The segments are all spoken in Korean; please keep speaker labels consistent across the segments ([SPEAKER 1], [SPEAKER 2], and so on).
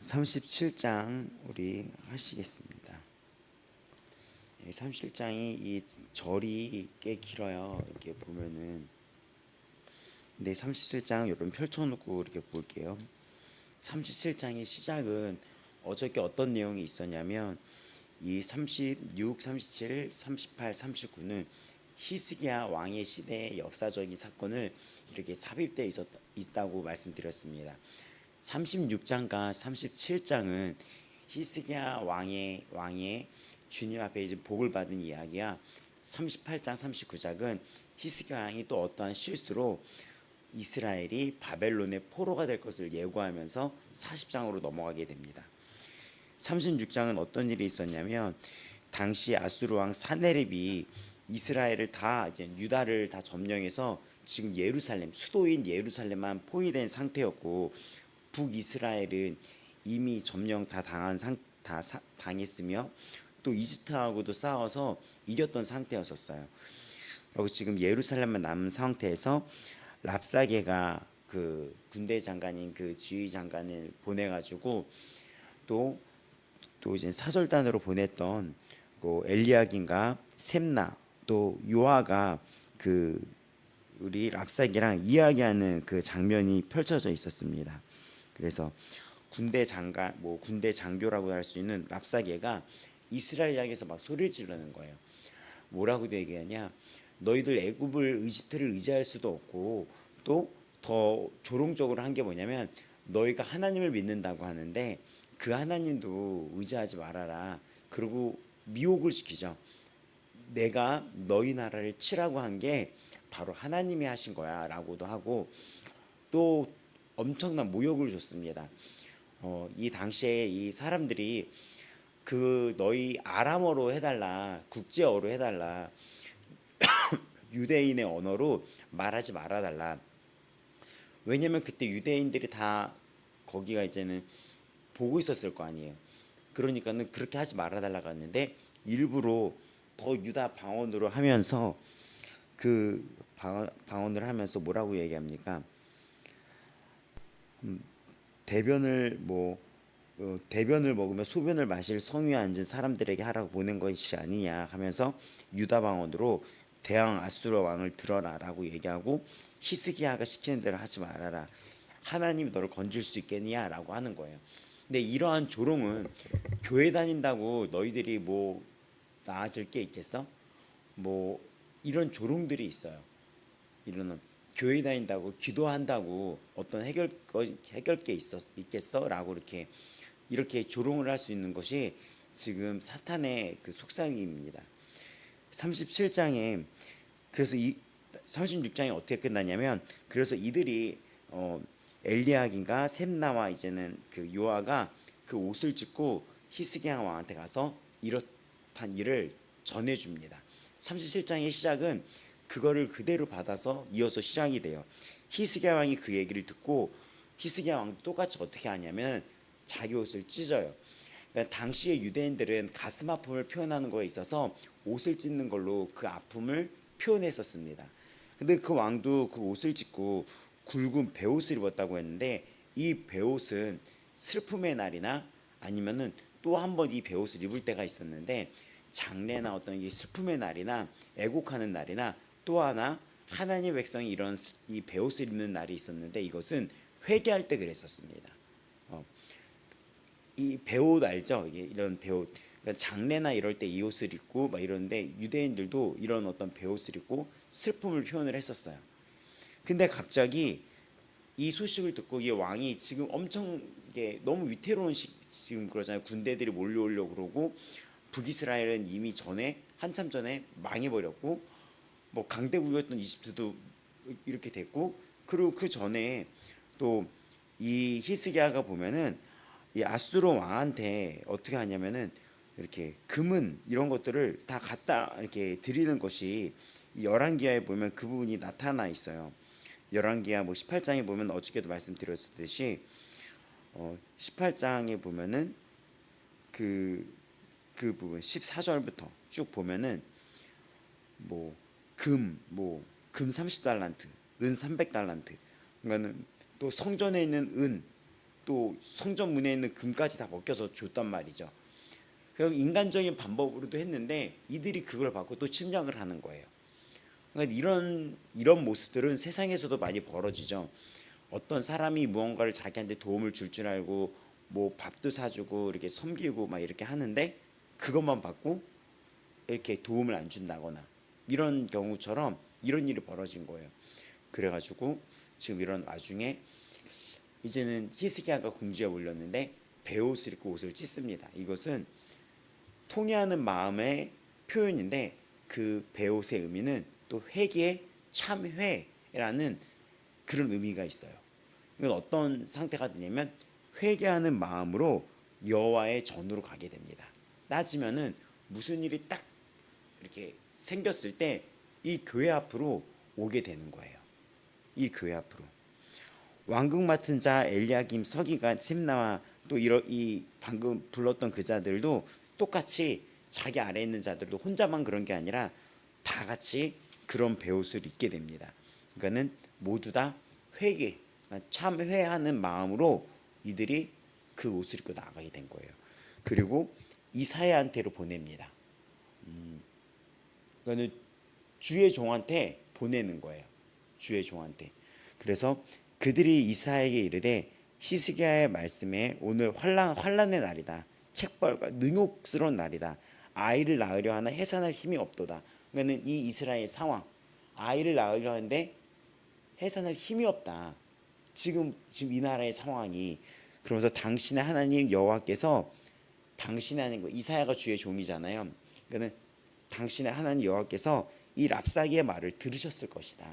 [SPEAKER 1] 37장 우리 하시겠습니다. 37장이 이 절이 꽤 길어요. 이렇게 보면은. 근데 37장 이런 펼쳐놓고 이렇게 볼게요. 37장의 시작은 어저께 어떤 내용이 있었냐면 이 36, 37, 38, 39는 히스기야 왕의 시대의 역사적인 사건을 이렇게 삽입되어 있다고 말씀드렸습니다. 36장과 37장은 히스기야 왕의 주님 앞에 이제 복을 받은 이야기야. 38장, 39장은 히스기야 왕이 또 어떠한 실수로 이스라엘이 바벨론의 포로가 될 것을 예고하면서 40장으로 넘어가게 됩니다. 36장은 어떤 일이 있었냐면 당시 아수르 왕 사네립이 이스라엘을 다 이제 유다를 다 점령해서 지금 예루살렘 수도인 예루살렘만 포위된 상태였고 북이스라엘은 이미 점령 다 당했으며 또 이집트하고도 싸워서 이겼던 상태였었어요. 그리고 지금 예루살렘만 남은 상태에서 랍사게가 그 군대 장관인 그 지휘 장관을 보내가지고 또 이제 사절단으로 보냈던 그 엘리야긴과 셈나 또 요아가 그 우리 랍사게랑 이야기하는 그 장면이 펼쳐져 있었습니다. 그래서 군대 장교라고 할 수 있는 랍사게가 이스라엘 향해서 막 소리를 지르는 거예요. 뭐라고 얘기하냐? 너희들 이집트를 의지할 수도 없고 또 더 조롱적으로 한 게 뭐냐면 너희가 하나님을 믿는다고 하는데 그 하나님도 의지하지 말아라. 그리고 미혹을 시키죠. 내가 너희 나라를 치라고 한 게 바로 하나님이 하신 거야 라고도 하고 또 엄청난 모욕을 줬습니다. 이 당시에 이 사람들이 그 너희 아람어로 해달라, 국제어로 해달라, 유대인의 언어로 말하지 말아달라. 왜냐면 그때 유대인들이 다 거기가 이제는 보고 있었을 거 아니에요. 그러니까는 그렇게 하지 말아달라고 했는데 일부러 더 유다 방언으로 하면서 그 방언을 하면서 뭐라고 얘기합니까? 대변을 먹으며 소변을 마실 성위에 앉은 사람들에게 하라고 보낸 것이 아니냐 하면서 유다 방언으로 대왕 아수르 왕을 들어라라고 얘기하고 히스기야가 시키는 대로 하지 말아라. 하나님이 너를 건질 수 있겠냐라고 하는 거예요. 근데 이러한 조롱은 교회 다닌다고 너희들이 뭐 나아질 게 있겠어? 뭐 이런 조롱들이 있어요. 이런 교회 다닌다고 기도한다고 어떤 해결게 있겠어?라고 이렇게 조롱을 할 수 있는 것이 지금 사탄의 그 속삭임입니다. 37장에 그래서 이 36장이 어떻게 끝나냐면 그래서 이들이 엘리야긴과 셈나와 이제는 그 요아가 그 옷을 찢고 히스기야 왕한테 가서 이렇단 일을 전해줍니다. 37장의 시작은 그거를 그대로 받아서 이어서 시작이 돼요. 히스기야 왕이 그 얘기를 듣고 히스기야 왕도 똑같이 어떻게 하냐면 자기 옷을 찢어요. 그러니까 당시의 유대인들은 가슴 아픔을 표현하는 거에 있어서 옷을 찢는 걸로 그 아픔을 표현했었습니다. 근데 그 왕도 그 옷을 찢고 굵은 베옷을 입었다고 했는데 이 베옷은 슬픔의 날이나 아니면은 또 한 번 이 베옷을 입을 때가 있었는데 장례나 어떤 이 슬픔의 날이나 애곡하는 날이나 또 하나 하나님의 백성이 이런 이 베옷을 입는 날이 있었는데 이것은 회개할 때 그랬었습니다. 이 베옷 알죠? 이런 베옷. 그러니까 장례나 이럴 때 이 옷을 입고 막 이러는데 유대인들도 이런 어떤 베옷을 입고 슬픔을 표현을 했었어요. 근데 갑자기 이 소식을 듣고 이 왕이 지금 엄청 너무 위태로운 지금 그러잖아요. 군대들이 몰려오려고 그러고 북이스라엘은 이미 한참 전에 망해버렸고 뭐 강대국이었던 이집트도 이렇게 됐고 그리고 그 전에 또 이 히스기야가 보면은 이 아수르 왕한테 어떻게 하냐면은 이렇게 금은 이런 것들을 다 갖다 이렇게 드리는 것이 열왕기하에 보면 그 부분이 나타나 있어요. 열왕기하 18장에 보면 어저께도 말씀드렸듯이 18장에 보면은 그 부분 14절부터 쭉 보면은 금 30달란트, 은 300달란트. 그러니까는 또 성전에 있는 은 또 성전 문에 있는 금까지 다 벗겨서 줬단 말이죠. 그리고 인간적인 방법으로도 했는데 이들이 그걸 받고 또 침략을 하는 거예요. 그러니까 이런 모습들은 세상에서도 많이 벌어지죠. 어떤 사람이 무언가를 자기한테 도움을 줄 알고 뭐 밥도 사주고 이렇게 섬기고 막 이렇게 하는데 그것만 받고 이렇게 도움을 안 준다거나 이런 경우처럼 이런 일이 벌어진 거예요. 그래가지고 지금 이런 와중에 이제는 히스기야가 궁지에 올렸는데 베옷을 입고 옷을 찢습니다. 이것은 통회하는 마음의 표현인데 그 베옷의 의미는 또 회개의 참회라는 그런 의미가 있어요. 이건 어떤 상태가 되냐면 회개하는 마음으로 여호와의 전으로 가게 됩니다. 따지면은 무슨 일이 딱 이렇게 생겼을 때 이 교회 앞으로 오게 되는 거예요. 이 교회 앞으로 왕궁 맡은 자 엘리야김, 서기관, 셈나와 또 이 방금 불렀던 그 자들도 똑같이 자기 아래에 있는 자들도 혼자만 그런 게 아니라 다 같이 그런 베옷을 입게 됩니다. 그러니까는 모두 다 회개, 참회하는 마음으로 이들이 그 옷을 입고 나가게 된 거예요. 그리고 이사야한테로 보냅니다. 그러니까 주의 종한테 보내는 거예요. 주의 종한테. 그래서 그들이 이사야에게 이르되 히스기야의 말씀에 오늘 환난의 날이다. 책벌과 능욕스러운 날이다. 아이를 낳으려 하나 해산할 힘이 없도다. 그러니까 이 이스라엘 상황, 아이를 낳으려 하는데 해산할 힘이 없다. 지금 이 나라의 상황이. 그러면서 당신의 하나님 여호와께서 당신의 하나님, 이사야가 주의 종이잖아요. 그러니까 당신의 하나님 여호와께서 이 랍사기의 말을 들으셨을 것이다.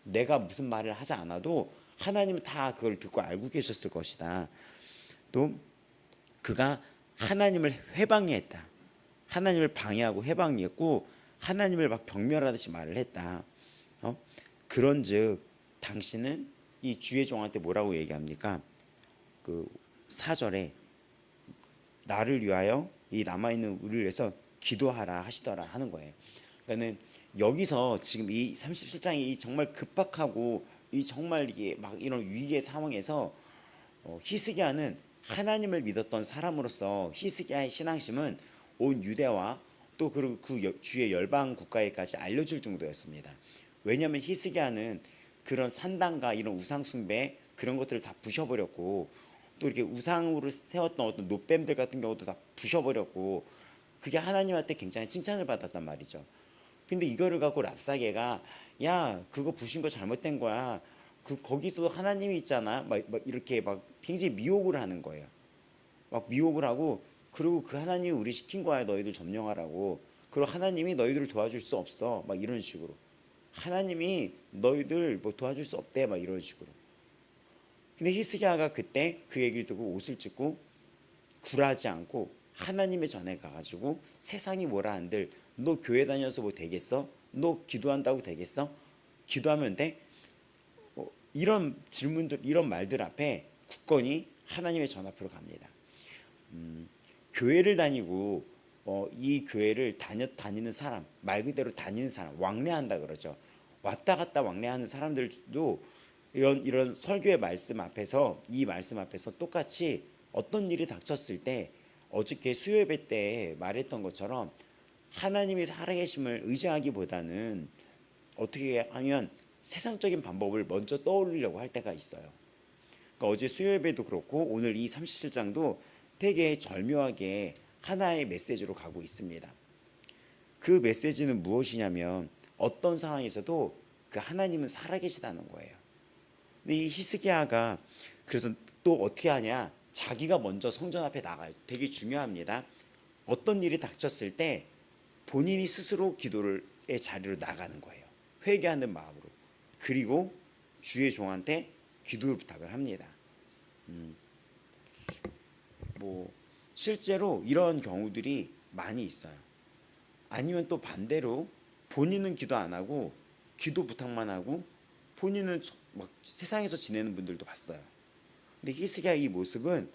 [SPEAKER 1] 내가 무슨 말을 하지 않아도 하나님은 다 그걸 듣고 알고 계셨을 것이다. 또 그가 하나님을 회방해했다. 하나님을 방해하고 회방했고 하나님을 막 경멸하듯이 말을 했다. 그런즉 당신은 이 주의 종한테 뭐라고 얘기합니까? 그 4절에 나를 위하여 이 남아있는 우리를 위해서 기도하라 하시더라 하는 거예요. 그러니까는 여기서 지금 이 37장이 이 정말 급박하고 이 정말 이게 막 이런 위기의 상황에서 히스기야는 하나님을 믿었던 사람으로서 히스기야의 신앙심은 온 유대와 또 그리고 그 주의 열방 국가에까지 알려질 정도였습니다. 왜냐하면 히스기야는 그런 산당과 이런 우상 숭배 그런 것들을 다 부셔버렸고 또 이렇게 우상으로 세웠던 어떤 노뱀들 같은 경우도 다 부셔버렸고 그게 하나님한테 굉장히 칭찬을 받았단 말이죠. 근데 이거를 갖고 랍사게가 야 그거 부신 거 잘못된 거야. 거기서 하나님이 있잖아. 막 이렇게 막 굉장히 미혹을 하는 거예요. 막 미혹을 하고 그리고 그 하나님이 우리 시킨 거야. 너희들 점령하라고. 그리고 하나님이 너희들을 도와줄 수 없어. 막 이런 식으로. 하나님이 너희들 뭐 도와줄 수 없대. 막 이런 식으로. 근데 히스기야가 그때 그 얘기를 듣고 옷을 찢고 굴하지 않고 하나님의 전에 가가지고 세상이 뭐라 한들 너 교회 다녀서 뭐 되겠어? 너 기도한다고 되겠어? 기도하면 돼? 이런 질문들, 이런 말들 앞에 굳건히 하나님의 전 앞으로 갑니다. 교회를 다니고 이 교회를 다니는 사람, 말 그대로 다니는 사람, 왕래한다 그러죠. 왔다 갔다 왕래하는 사람들도 이런 설교의 말씀 앞에서 이 말씀 앞에서 똑같이 어떤 일이 닥쳤을 때 어저께 수요예배 때 말했던 것처럼 하나님이 살아계심을 의지하기보다는 어떻게 하면 세상적인 방법을 먼저 떠올리려고 할 때가 있어요. 그러니까 어제 수요예배도 그렇고 오늘 이 37장도 되게 절묘하게 하나의 메시지로 가고 있습니다. 그 메시지는 무엇이냐면 어떤 상황에서도 그 하나님은 살아계시다는 거예요. 근데 이 히스기야가 그래서 또 어떻게 하냐? 자기가 먼저 성전 앞에 나가요. 되게 중요합니다. 어떤 일이 닥쳤을 때 본인이 스스로 기도의 자리로 나가는 거예요. 회개하는 마음으로. 그리고 주의 종한테 기도를 부탁을 합니다. 뭐 실제로 이런 경우들이 많이 있어요. 아니면 또 반대로 본인은 기도 안 하고 기도 부탁만 하고 본인은 막 세상에서 지내는 분들도 봤어요. 근데 히스기야 이 모습은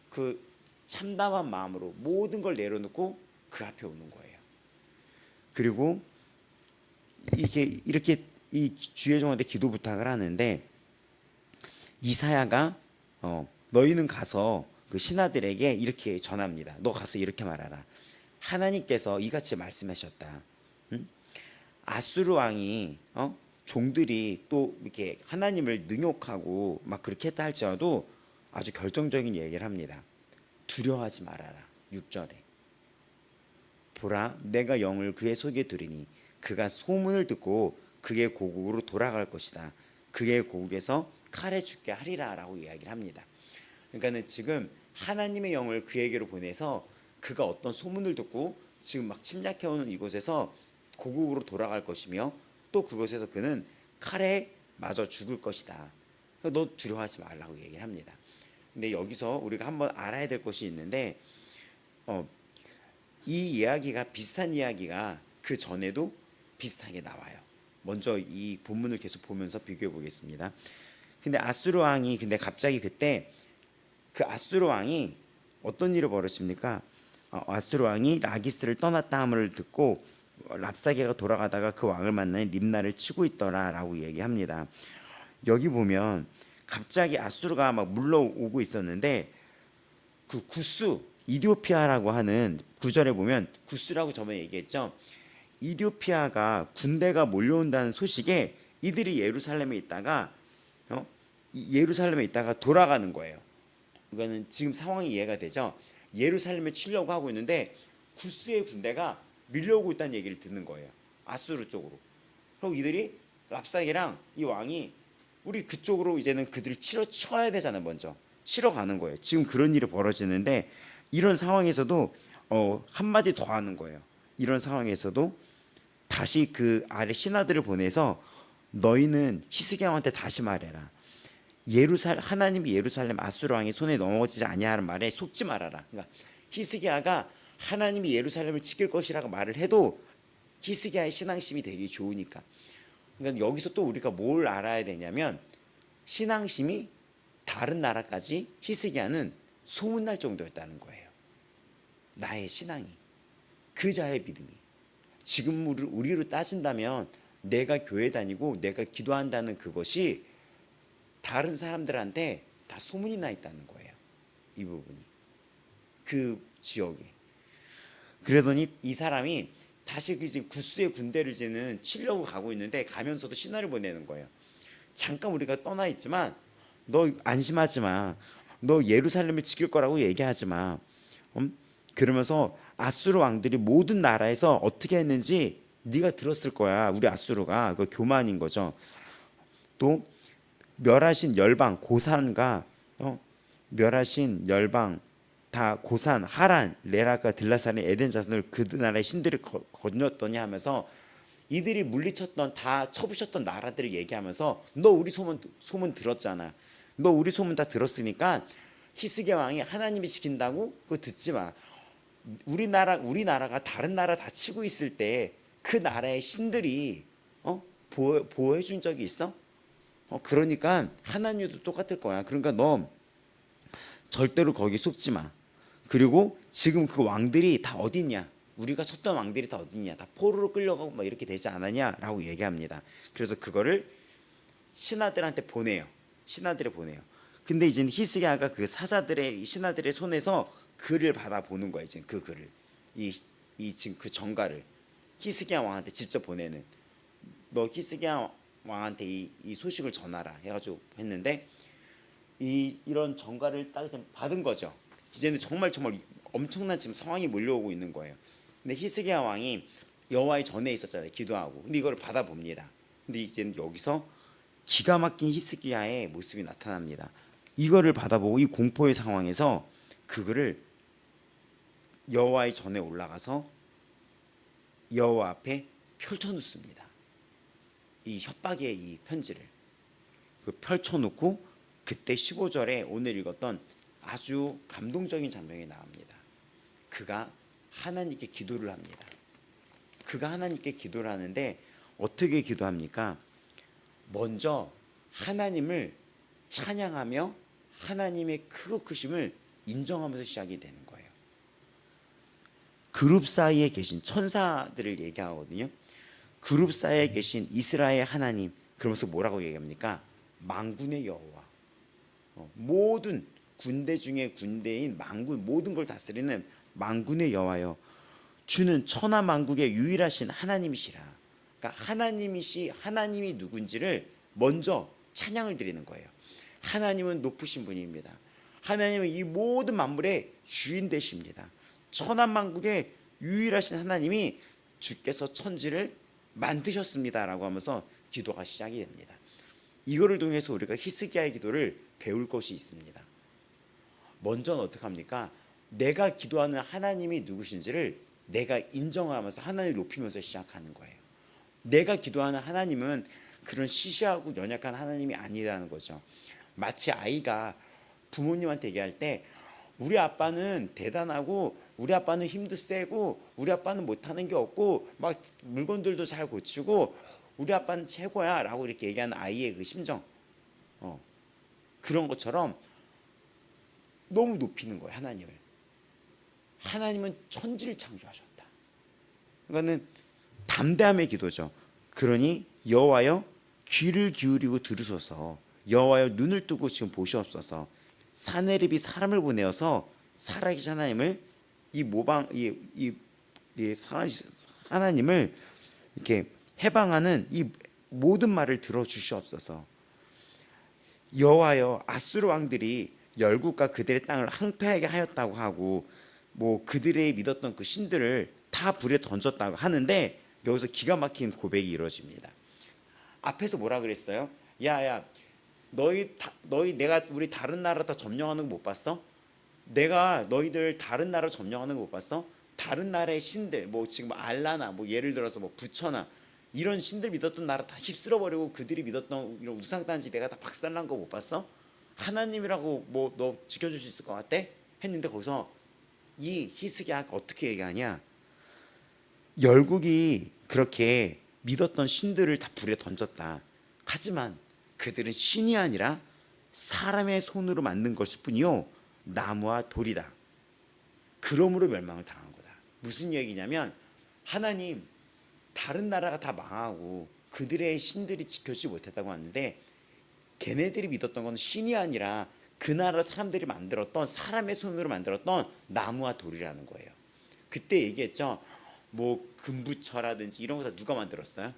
[SPEAKER 1] 그 참담한 마음으로 모든 걸 내려놓고 그 앞에 오는 거예요. 그리고 이렇게 이 주의 종한테 기도 부탁을 하는데 이사야가 너희는 가서 그 신하들에게 이렇게 전합니다. 너 가서 이렇게 말하라. 하나님께서 이같이 말씀하셨다. 응? 아수르 왕이 종들이 또 이렇게 하나님을 능욕하고 막 그렇게 했다 할지라도 아주 결정적인 얘기를 합니다. 두려워하지 말아라. 6절에 보라 내가 영을 그의 속에 두리니 그가 소문을 듣고 그의 고국으로 돌아갈 것이다. 그의 고국에서 칼에 죽게 하리라 라고 이야기를 합니다. 그러니까는 지금 하나님의 영을 그에게로 보내서 그가 어떤 소문을 듣고 지금 막 침략해오는 이곳에서 고국으로 돌아갈 것이며 또 그곳에서 그는 칼에 맞아 죽을 것이다. 그러니까 너 두려워하지 말라고 얘기를 합니다. 근데 여기서 우리가 한번 알아야 될 것이 있는데 이 이야기가 비슷한 이야기가 그 전에도 비슷하게 나와요. 먼저 이 본문을 계속 보면서 비교해 보겠습니다. 근데 아수르 왕이 근데 갑자기 그때 그 아수르 왕이 어떤 일을 벌였습니까? 아수르 왕이 라기스를 떠났다 함을 듣고 랍사게가 돌아가다가 그 왕을 만나니 림나를 치고 있더라라고 얘기합니다. 여기 보면 갑자기 아수르가 막 물러오고 있었는데 그 구스 이디오피아라고 하는 구절에 보면 구스라고 저번에 얘기했죠. 이디오피아가 군대가 몰려온다는 소식에 이들이 예루살렘에 있다가 돌아가는 거예요. 이거는 지금 상황이 이해가 되죠. 예루살렘을 치려고 하고 있는데 구스의 군대가 밀려오고 있다는 얘기를 듣는 거예요. 아수르 쪽으로. 그리고 이들이 랍사게랑 이 왕이 우리 그쪽으로 이제는 그들을 쳐야 되잖아요. 먼저 치러 가는 거예요. 지금 그런 일이 벌어지는데 이런 상황에서도 한마디 더 하는 거예요. 이런 상황에서도 다시 그 아래 신하들을 보내서 너희는 히스기야 왕한테 다시 말해라. 하나님이 예루살렘 아수르 왕의 손에 넘어지지 아니하는 말에 속지 말아라. 그러니까 히스기야가 하나님이 예루살렘을 지킬 것이라고 말을 해도 히스기야의 신앙심이 되게 좋으니까. 그러니까 여기서 또 우리가 뭘 알아야 되냐면 신앙심이 다른 나라까지 히스기야는 소문날 정도였다는 거예요. 나의 신앙이, 그 자의 믿음이. 지금 우리로 따진다면 내가 교회 다니고 내가 기도한다는 그것이 다른 사람들한테 다 소문이 나 있다는 거예요. 이 부분이 그 지역에. 그러더니 이 사람이 다시 그 구스의 군대를 치려고 가고 있는데 가면서도 신하를 보내는 거예요. 잠깐 우리가 떠나 있지만 너 안심하지 마. 너 예루살렘을 지킬 거라고 얘기하지 마. 그러면서 아수르 왕들이 모든 나라에서 어떻게 했는지 네가 들었을 거야. 우리 아수르가 그 교만인 거죠. 또 멸하신 열방 고산과 멸하신 열방 다 고산, 하란, 레라가 들라산의 에덴 자손을 그 나라의 신들이 건졌더니 하면서 이들이 물리쳤던 다 쳐부셨던 나라들을 얘기하면서 너 우리 소문 들었잖아. 너 우리 소문 다 들었으니까 히스기야 왕이 하나님이 지킨다고 그거 듣지 마. 우리나라가 다른 나라 다 치고 있을 때 그 나라의 신들이 보호해 준 적이 있어? 그러니까 하나님도 똑같을 거야. 그러니까 너 절대로 거기 속지 마. 그리고 지금 그 왕들이 다 어디 있냐? 우리가 쳤던 왕들이 다 어디 있냐? 다 포로로 끌려가고 막 이렇게 되지 않았냐라고 얘기합니다. 그래서 그거를 신하들한테 보내요. 신하들에 보내요. 근데 이제 히스기야가 그 신하들의 손에서 글을 받아 보는 거예요. 이제 그 글을 이 지금 그 전가를 히스기야 왕한테 직접 보내는. 너 히스기야 왕한테 이 소식을 전하라 해가지고 했는데 이런 전가를 딱 받은 거죠. 이제는 정말 엄청난 지금 상황이 몰려오고 있는 거예요. 근데 히스기야 왕이 여호와의 전에 있었잖아요. 기도하고. 근데 이걸 받아 봅니다. 근데 이제는 여기서 기가 막힌 히스기야의 모습이 나타납니다. 이거를 받아보고 이 공포의 상황에서 그거를 여호와의 전에 올라가서 여호와 앞에 펼쳐놓습니다. 이 협박의 이 편지를 펼쳐놓고 그때 15절에 오늘 읽었던 아주 감동적인 장면이 나옵니다. 그가 하나님께 기도를 합니다. 그가 하나님께 기도를 하는데 어떻게 기도합니까? 먼저 하나님을 찬양하며 하나님의 크고 크심을 인정하면서 시작이 되는 거예요. 그룹 사이에 계신 천사들을 얘기하거든요. 그룹 사이에 계신 이스라엘 하나님, 그러면서 뭐라고 얘기합니까? 만군의 여호와, 모든 군대 중에 군대인 만군 모든 걸 다스리는 만군의 여호와여 주는 천하 만국의 유일하신 하나님이시라. 그러니까 하나님이 누군지를 먼저 찬양을 드리는 거예요. 하나님은 높으신 분입니다. 하나님은 이 모든 만물의 주인 되십니다. 천하 만국의 유일하신 하나님이 주께서 천지를 만드셨습니다라고 하면서 기도가 시작이 됩니다. 이거를 통해서 우리가 히스기야의 기도를 배울 것이 있습니다. 먼저는 어떻게 합니까? 내가 기도하는 하나님이 누구신지를 내가 인정하면서 하나님을 높이면서 시작하는 거예요. 내가 기도하는 하나님은 그런 시시하고 연약한 하나님이 아니라는 거죠. 마치 아이가 부모님한테 얘기할 때 우리 아빠는 대단하고 우리 아빠는 힘도 세고 우리 아빠는 못하는 게 없고 막 물건들도 잘 고치고 우리 아빠는 최고야 라고 이렇게 얘기하는 아이의 그 심정, 그런 것처럼 너무 높이는 거예요. 하나님은 천지를 창조하셨다. 그거는 담대함의 기도죠. 그러니 여호와여 귀를 기울이고 들으소서. 여호와여 눈을 뜨고 지금 보시옵소서. 사내립이 사람을 보내어서 살아계신 하나님을 하나님을 이렇게 해방하는 이 모든 말을 들어 주시옵소서. 여호와여 아수르 왕들이 열국과 그들의 땅을 항폐하게 하였다고 하고 뭐 그들의 믿었던 그 신들을 다 불에 던졌다고 하는데 여기서 기가 막힌 고백이 이루어집니다. 앞에서 뭐라 그랬어요? 야야 너희 내가 우리 다른 나라 다 점령하는 거 못 봤어? 내가 너희들 다른 나라 점령하는 거 못 봤어? 다른 나라의 신들 뭐 지금 알라나 뭐 예를 들어서 뭐 부처나 이런 신들 믿었던 나라 다 휩쓸어 버리고 그들이 믿었던 이런 우상단지 내가 다 박살난 거 못 봤어? 하나님이라고 뭐 너 지켜줄 수 있을 것 같아? 했는데 거기서 이 히스기야가 어떻게 얘기하냐? 열국이 그렇게 믿었던 신들을 다 불에 던졌다. 하지만 그들은 신이 아니라 사람의 손으로 만든 것일 뿐이요 나무와 돌이다. 그러므로 멸망을 당한 거다. 무슨 얘기냐면 하나님 다른 나라가 다 망하고 그들의 신들이 지켜주지 못했다고 하는데 걔네들이 믿었던 건 신이 아니라 그 나라 사람들이 만들었던 사람의 손으로 만들었던 나무와 돌이라는 거예요. 그때 얘기했죠. 뭐 금부처라든지 이런 거 다 누가 만들었어요?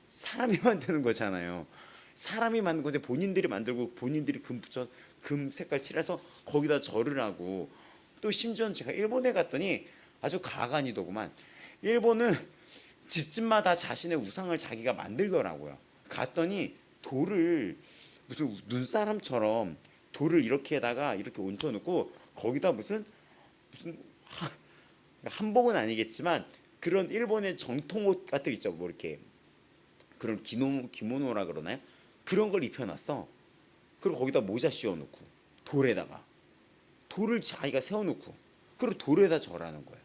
[SPEAKER 1] 사람이 만드는 거잖아요. 사람이 만든 건데 본인들이 만들고 본인들이 금부처 금 색깔 칠해서 거기다 절을 하고 또 심지어는 제가 일본에 갔더니 아주 가관이더구만. 일본은 집집마다 자신의 우상을 자기가 만들더라고요. 갔더니 돌을 무슨 눈사람처럼 돌을 이렇게다가 이렇게 얹혀놓고 거기다 무슨 한복은 아니겠지만 그런 일본의 정통 옷 같은 거 있죠. 뭐 이렇게 그런 기모노라 그러나요? 그런 걸 입혀놨어. 그리고 거기다 모자 씌워놓고 돌에다가 돌을 자기가 세워놓고 그리고 돌에다 절하는 거예요.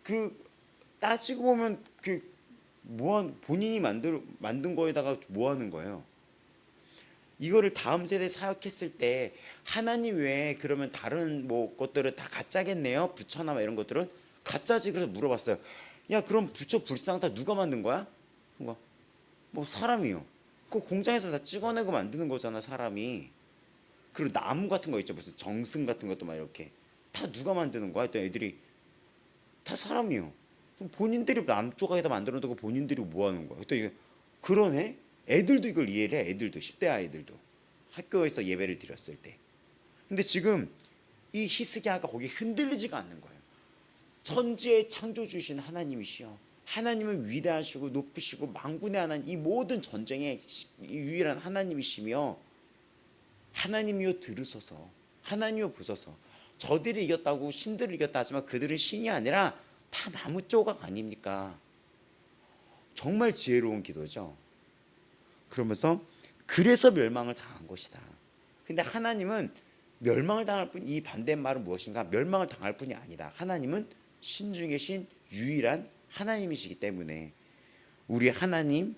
[SPEAKER 1] 그 따지고 보면 그 본인이 만든 거에다가 뭐 하는 거예요? 이거를 다음 세대에 사역했을 때 하나님 외에 그러면 다른 뭐 것들은 다 가짜겠네요. 부처나 이런 것들은 가짜지. 그래서 물어봤어요. 야 그럼 부처 불상 다 누가 만든 거야? 뭐 사람이요. 그 공장에서 다 찍어내고 만드는 거잖아 사람이. 그리고 나무 같은 거 있죠. 무슨 정승 같은 것도 막 이렇게 다 누가 만드는 거야? 했더니 애들이 다 사람이요. 본인들이 남조각에다 만들어 두고 본인들이 뭐 하는 거야? 했더니 그러네. 애들도 이걸 이해를 해. 애들도 10대 아이들도 학교에서 예배를 드렸을 때. 근데 지금 이 히스기야가 거기 흔들리지가 않는 거예요. 천지의 창조주신 하나님이시여. 하나님은 위대하시고 높으시고 만군의 하나님, 이 모든 전쟁의 유일한 하나님이시며 하나님이여 들으소서. 하나님이여 보소서. 저들이 이겼다고 신들을 이겼다 하지만 그들은 신이 아니라 다 나무 조각 아닙니까? 정말 지혜로운 기도죠. 그러면서 그래서 멸망을 당한 것이다. 근데 하나님은 멸망을 당할 뿐, 이 반대말은 무엇인가? 멸망을 당할 뿐이 아니다. 하나님은 신 중에 신 유일한 하나님이시기 때문에 우리 하나님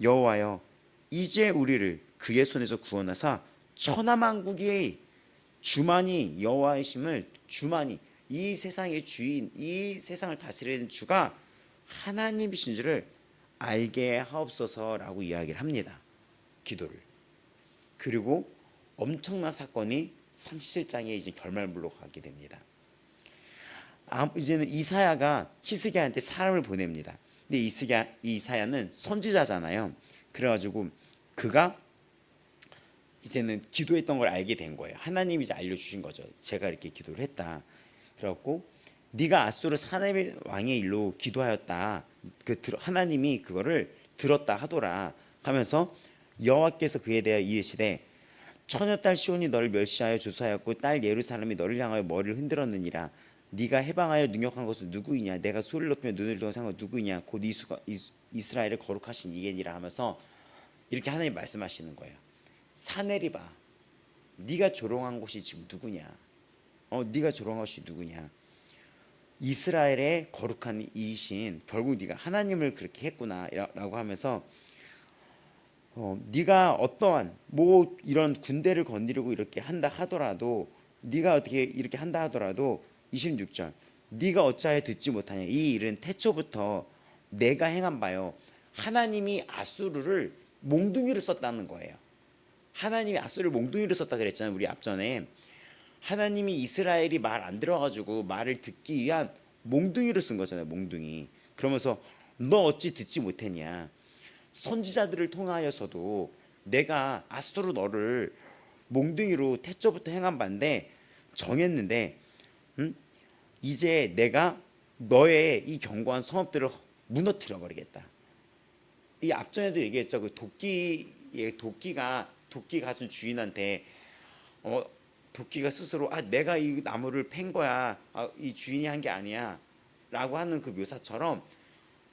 [SPEAKER 1] 여호와여 이제 우리를 그의 손에서 구원하사 천하만국의 주만이 여호와이심을 주만이 이 세상의 주인, 이 세상을 다스리는 주가 하나님이신 줄을 알게 하옵소서라고 이야기를 합니다. 기도를. 그리고 엄청난 사건이 37장에 이제 결말물로 가게 됩니다. 이제는 이사야가 히스기야한테 사람을 보냅니다. 근데 이사야는 선지자잖아요. 그래가지고 그가 이제는 기도했던 걸 알게 된 거예요. 하나님이 이제 알려주신 거죠. 제가 이렇게 기도를 했다. 그래갖고 네가 아수르 사네립 왕의 일로 기도하였다. 하나님이 그거를 들었다 하더라 하면서 여호와께서 그에 대하여 이르시되 처녀딸 시온이 너를 멸시하여 조사하였고 딸 예루살렘이 너를 향하여 머리를 흔들었느니라. 네가 해방하여 능욕한 것은 누구이냐? 내가 소리를 높이며 눈을 들어 산 것 누구이냐? 곧 이스라엘을 거룩하신 이게니라 하면서 이렇게 하나님 말씀하시는 거예요. 사네립아, 네가 조롱한 곳이 지금 누구냐? 네가 조롱한 것이 누구냐? 이스라엘의 거룩한 이이신 결국 네가 하나님을 그렇게 했구나라고 하면서 네가 어떠한 뭐 이런 군대를 건드리고 이렇게 한다 하더라도 네가 어떻게 이렇게 한다 하더라도 26절 네가 어찌하여 듣지 못하냐? 이 일은 태초부터 내가 행한 바요. 하나님이 아수르를 몽둥이로 썼다는 거예요. 하나님이 아수르를 몽둥이로 썼다 그랬잖아요. 우리 앞전에 하나님이 이스라엘이 말 안 들어가지고 말을 듣기 위한 몽둥이로 쓴 거잖아요. 몽둥이. 그러면서 너 어찌 듣지 못했냐? 선지자들을 통하여서도 내가 아수르 너를 몽둥이로 태초부터 행한 바인데 정했는데 이제 내가 너의 이 견고한 성읍들을 무너뜨려 버리겠다. 이 앞전에도 얘기했죠. 그 도끼가 가진 주인한테 도끼가 스스로 내가 이 나무를 팬 거야. 이 주인이 한 게 아니야. 라고 하는 그 묘사처럼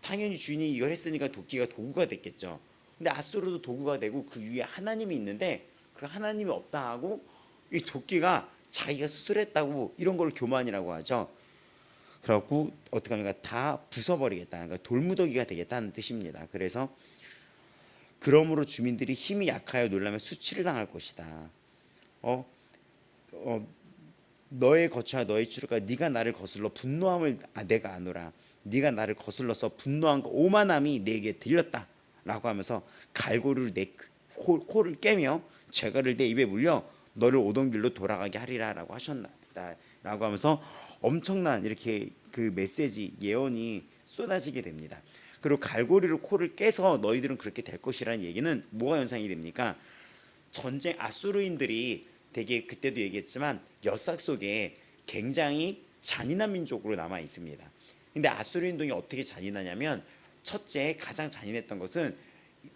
[SPEAKER 1] 당연히 주인이 이걸 했으니까 도끼가 도구가 됐겠죠. 근데 아수르도 도구가 되고 그 위에 하나님이 있는데 그 하나님이 없다 하고 이 도끼가 자기가 스스로 했다고 이런 걸 교만이라고 하죠. 그래갖고 어떻게 하니까 다 부숴버리겠다. 그러니까 돌무더기가 되겠다는 뜻입니다. 그래서 그러므로 주민들이 힘이 약하여 놀라며 수치를 당할 것이다. 너의 거처와 너의 추루가 네가 나를 거슬러 분노함을 내가 아노라. 네가 나를 거슬러서 분노한 거 오만함이 내게 들렸다라고 하면서 갈고리를 내 코를 깨며 재갈을 내 입에 물려 너를 오던 길로 돌아가게 하리라라고 하셨다라고 하면서 엄청난 이렇게 그 메시지 예언이 쏟아지게 됩니다. 그리고 갈고리로 코를 깨서 너희들은 그렇게 될 것이라는 얘기는 뭐가 연상이 됩니까? 전쟁 아수르인들이 되게 그때도 얘기했지만 역사 속에 굉장히 잔인한 민족으로 남아 있습니다. 근데 아수르인동이 어떻게 잔인하냐면 첫째 가장 잔인했던 것은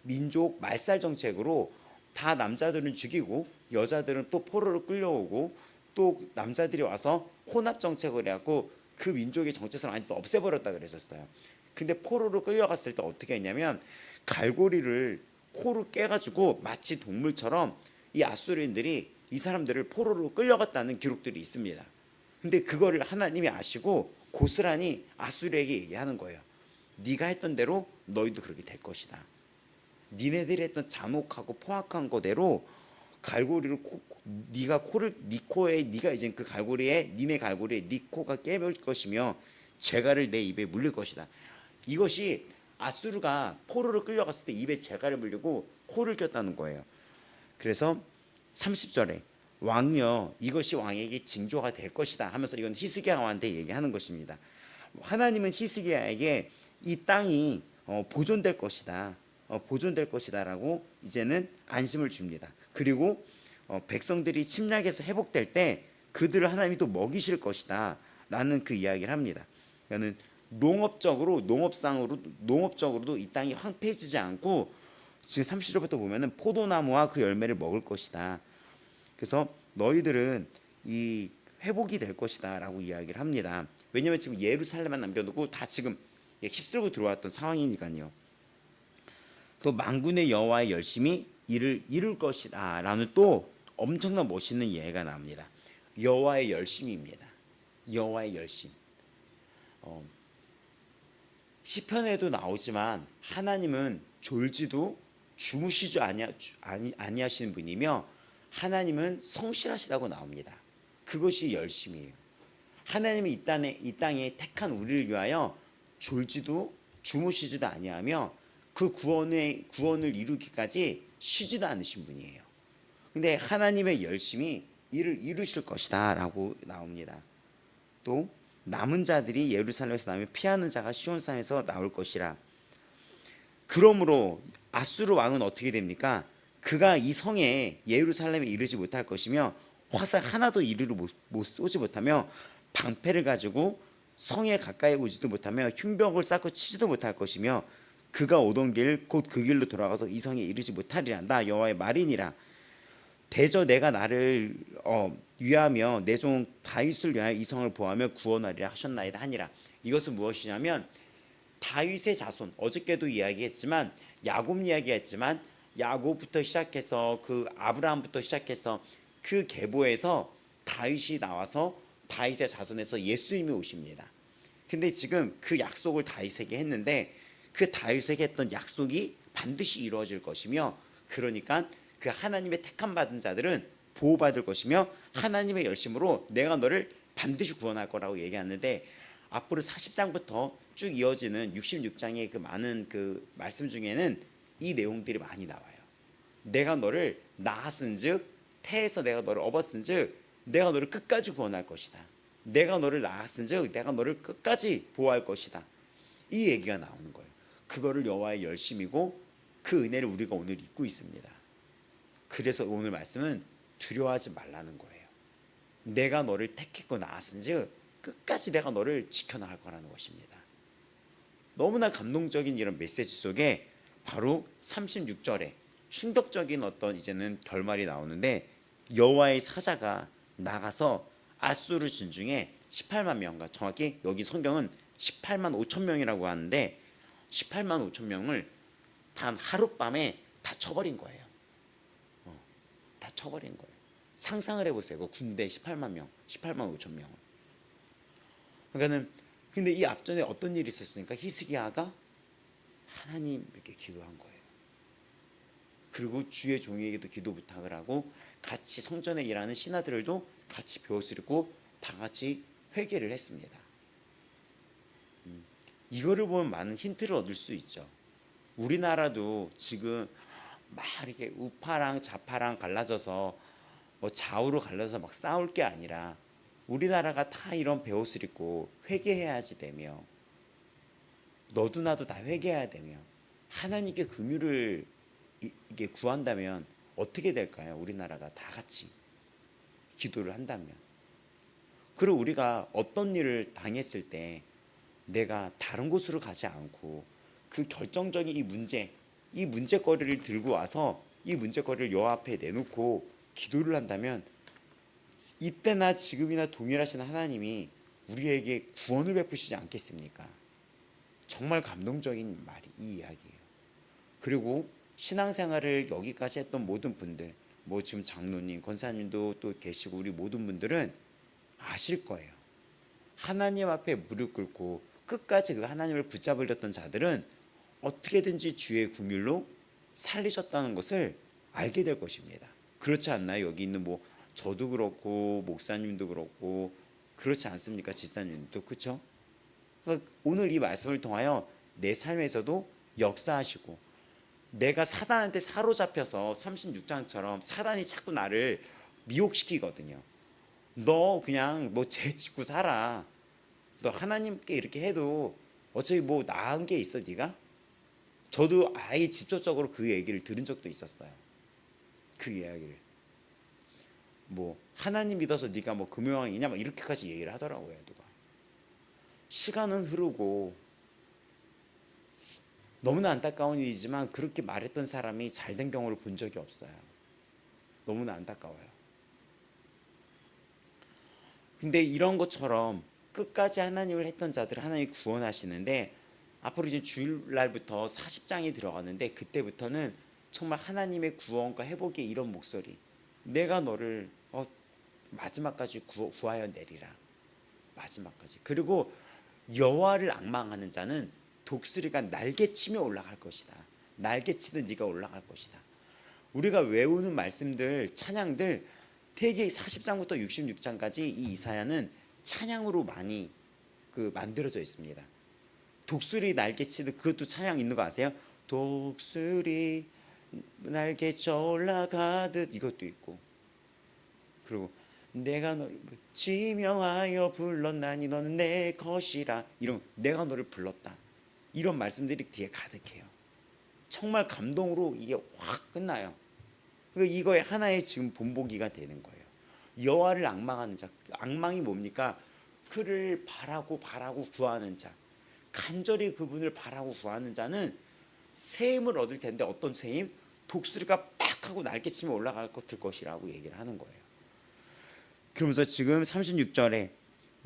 [SPEAKER 1] 민족 말살 정책으로 다 남자들은 죽이고 여자들은 또 포로로 끌려오고 또 남자들이 와서 혼합 정책을 해갖고 그 민족의 정체성을 완전히 없애버렸다 그랬었어요. 근데 포로로 끌려갔을 때 어떻게 했냐면 갈고리를 코로 깨가지고 마치 동물처럼 이 아수르인들이 이 사람들을 포로로 끌려갔다는 기록들이 있습니다. 근데 그거를 하나님이 아시고 고스란히 아수르에게 얘기하는 거예요. 네가 했던 대로 너희도 그렇게 될 것이다. 니네들이 했던 잔혹하고 포악한 거대로 갈고리로 네가 코를 네 코에 네가 이제 그 갈고리에 니네 갈고리에 네 코가 깨물 것이며 재갈을 내 입에 물릴 것이다. 이것이 아수르가 포로로 끌려갔을 때 입에 재갈을 물리고 코를 꼈다는 거예요. 그래서 30절에 왕이여 이것이 왕에게 징조가 될 것이다 하면서 이건 히스기야 왕한테 얘기하는 것입니다. 하나님은 히스기야에게 이 땅이 보존될 것이다. 보존될 것이다라고 이제는 안심을 줍니다. 그리고 백성들이 침략에서 회복될 때 그들을 하나님이 또 먹이실 것이다 라는 그 이야기를 합니다. 그러니까 농업적으로도 이 땅이 황폐해지지 않고 지금 30절부터 보면은 포도나무와 그 열매를 먹을 것이다. 그래서 너희들은 이 회복이 될 것이다 라고 이야기를 합니다. 왜냐하면 지금 예루살렘만 남겨두고 다 지금 휩쓸고 들어왔던 상황이니까요. 또 만군의 여호와의 열심이 이를 이룰 것이다 라는 또 엄청난 멋있는 예가 나옵니다. 여호와의 열심입니다. 여호와의 열심. 시편에도 나오지만 하나님은 졸지도 주무시지 아니하시는 분이며 하나님은 성실하시다고 나옵니다. 그것이 열심이에요. 하나님이 이 땅에 택한 우리를 위하여 졸지도 주무시지도 아니하며 그 구원을 이루기까지 쉬지도 않으신 분이에요. 근데 하나님의 열심이 이를 이루실 것이다라고 나옵니다. 또 남은 자들이 예루살렘에서 나오며 피하는 자가 시온산에서 나올 것이라. 그러므로 아수르 왕은 어떻게 됩니까? 그가 이 성에 예루살렘에 이르지 못할 것이며 화살 하나도 이리로 못 쏘지 못하며 방패를 가지고 성에 가까이 오지도 못하며 흉벽을 쌓고 치지도 못할 것이며 그가 오던 길 곧 그 길로 돌아가서 이 성에 이르지 못하리란다. 여호와의 말이니라. 대저 내가 나를 위하며 내 종 다윗을 위하여 이 성을 보호하며 구원하리라 하셨나이다 하니라. 이것은 무엇이냐면 다윗의 자손, 어저께도 이야기했지만 야곱 이야기했지만 야곱부터 시작해서 그 아브라함부터 시작해서 그 계보에서 다윗이 나와서 다윗의 자손에서 예수님이 오십니다. 근데 지금 그 약속을 다윗에게 했는데 그 다윗에게 했던 약속이 반드시 이루어질 것이며, 그러니까 그 하나님의 택함 받은 자들은 보호받을 것이며 하나님의 열심으로 내가 너를 반드시 구원할 거라고 얘기하는데, 앞으로 40장부터 쭉 이어지는 66장의 그 많은 그 말씀 중에는 이 내용들이 많이 나와요. 내가 너를 낳았은즉, 태에서 내가 너를 업었은즉 내가 너를 끝까지 구원할 것이다. 내가 너를 낳았은즉 내가 너를 끝까지 보호할 것이다. 이 얘기가 나오는 거예요. 그거를 여호와의 열심이고 그 은혜를 우리가 오늘 잊고 있습니다. 그래서 오늘 말씀은 두려워하지 말라는 거예요. 내가 너를 택했고 낳았은즉 끝까지 내가 너를 지켜나갈 거라는 것입니다. 너무나 감동적인 이런 메시지 속에 바로 36절에 충격적인 어떤 이제는 결말이 나오는데, 여호와의 사자가 나가서 아수르 진중에 18만 명과, 정확히 여기 성경은 18만 5천 명이라고 하는데 18만 5천 명을 단 하룻밤에 다 쳐버린 거예요. 다 쳐버린 거예요. 상상을 해보세요. 그 군대 18만 명, 18만 5천 명을. 그러니까는 근데 이 앞전에 어떤 일이 있었습니까? 히스기야가 하나님께 기도한 거예요. 그리고 주의 종에게도 기도 부탁을 하고 같이 성전에 일하는 신하들도 같이 벼슬고 다 같이 회개를 했습니다. 이거를 보면 많은 힌트를 얻을 수 있죠. 우리나라도 지금 막 이렇게 우파랑 좌파랑 갈라져서 뭐 좌우로 갈라서 막 싸울 게 아니라 우리나라가 다 이런 베옷을 입고 회개해야지 되며, 너도 나도 다 회개해야 되며, 하나님께 긍휼을 이게 구한다면 어떻게 될까요? 우리나라가 다 같이 기도를 한다면. 그리고 우리가 어떤 일을 당했을 때 내가 다른 곳으로 가지 않고 그 결정적인 이 문제거리를 들고 와서 이 문제거리를 여호와 앞에 내놓고 기도를 한다면, 이때나 지금이나 동일하신 하나님이 우리에게 구원을 베푸시지 않겠습니까? 정말 감동적인 말이 이 이야기예요. 그리고 신앙생활을 여기까지 했던 모든 분들, 뭐 지금 장로님, 권사님도 또 계시고 우리 모든 분들은 아실 거예요. 하나님 앞에 무릎 꿇고 끝까지 그 하나님을 붙잡으렸던 자들은 어떻게든지 주의 긍휼로 살리셨다는 것을 알게 될 것입니다. 그렇지 않나요? 여기 있는 뭐 저도 그렇고 목사님도 그렇고 그렇지 않습니까? 지사님도 그렇죠? 그러니까 오늘 이 말씀을 통하여 내 삶에서도 역사하시고, 내가 사단한테 사로잡혀서 36장처럼 사단이 자꾸 나를 미혹시키거든요. 너 그냥 뭐 죄 짓고 살아. 너 하나님께 이렇게 해도 어차피 뭐 나은 게 있어 네가? 저도 아예 직접적으로 그 얘기를 들은 적도 있었어요. 그 이야기를. 뭐 하나님 믿어서 네가 뭐 금요왕이냐 막 이렇게까지 얘기를 하더라고요. 누가. 시간은 흐르고 너무나 안타까운 일이지만 그렇게 말했던 사람이 잘된 경우를 본 적이 없어요. 너무나 안타까워요. 근데 이런 것처럼 끝까지 하나님을 했던 자들을 하나님이 구원하시는데, 앞으로 이제 주일날부터 40장이 들어가는데 그때부터는 정말 하나님의 구원과 회복의 이런 목소리, 내가 너를 마지막까지 구하여 내리라. 마지막까지. 그리고 여호와를 앙망하는 자는 독수리가 날개치며 올라갈 것이다. 날개치듯 네가 올라갈 것이다. 우리가 외우는 말씀들, 찬양들 되게 40장부터 66장까지 이 이사야는 찬양으로 많이 만들어져 있습니다. 독수리 날개치듯, 그것도 찬양 있는 거 아세요? 독수리 날개쳐 올라가듯, 이것도 있고. 그리고 내가 너를 지명하여 불렀나니 너는 내 것이라, 이런 내가 너를 불렀다, 이런 말씀들이 뒤에 가득해요. 정말 감동으로 이게 확 끝나요. 이거의 하나의 지금 본보기가 되는 거예요. 여호와를 앙망하는 자, 앙망이 뭡니까? 그를 바라고 구하는 자, 간절히 그분을 바라고 구하는 자는 새 힘을 얻을 텐데, 어떤 새 힘? 독수리가 빡 하고 날개치며 올라갈 것이라고 얘기를 하는 거예요. 그러면서 지금 36절에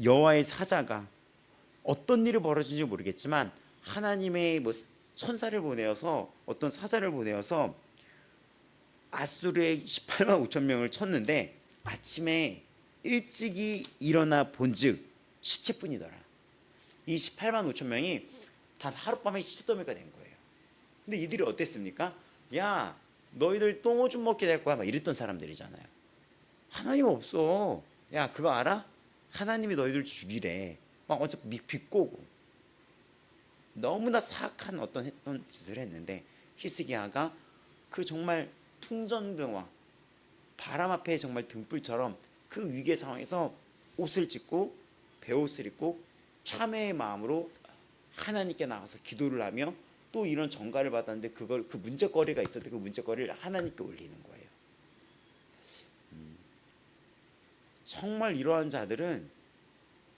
[SPEAKER 1] 여호와의 사자가 어떤 일이 벌어진지 모르겠지만 하나님의 뭐 천사를 보내어서, 어떤 사자를 보내어서 아수르의 18만 5천 명을 쳤는데, 아침에 일찍이 일어나 본즉 시체뿐이더라. 이 18만 5천 명이 단 하룻밤에 시체더미가 된 거예요. 근데 이들이 어땠습니까? 야, 너희들 똥오줌 먹게 될 거야, 막 이랬던 사람들이잖아요. 하나님 없어. 야, 그거 알아? 하나님이 너희들 죽이래. 막 어차피 비꼬고 너무나 사악한 어떤 했던 짓을 했는데, 히스기야가 그 정말 풍전등화, 바람 앞에 정말 등불처럼 그 위기의 상황에서 옷을 찢고 베옷을 입고 참회의 마음으로 하나님께 나가서 기도를 하며, 또 이런 전가를 받았는데 그걸, 그 문제거리가 있었는데 그 문제거리를 하나님께 올리는 거예요. 정말 이러한 자들은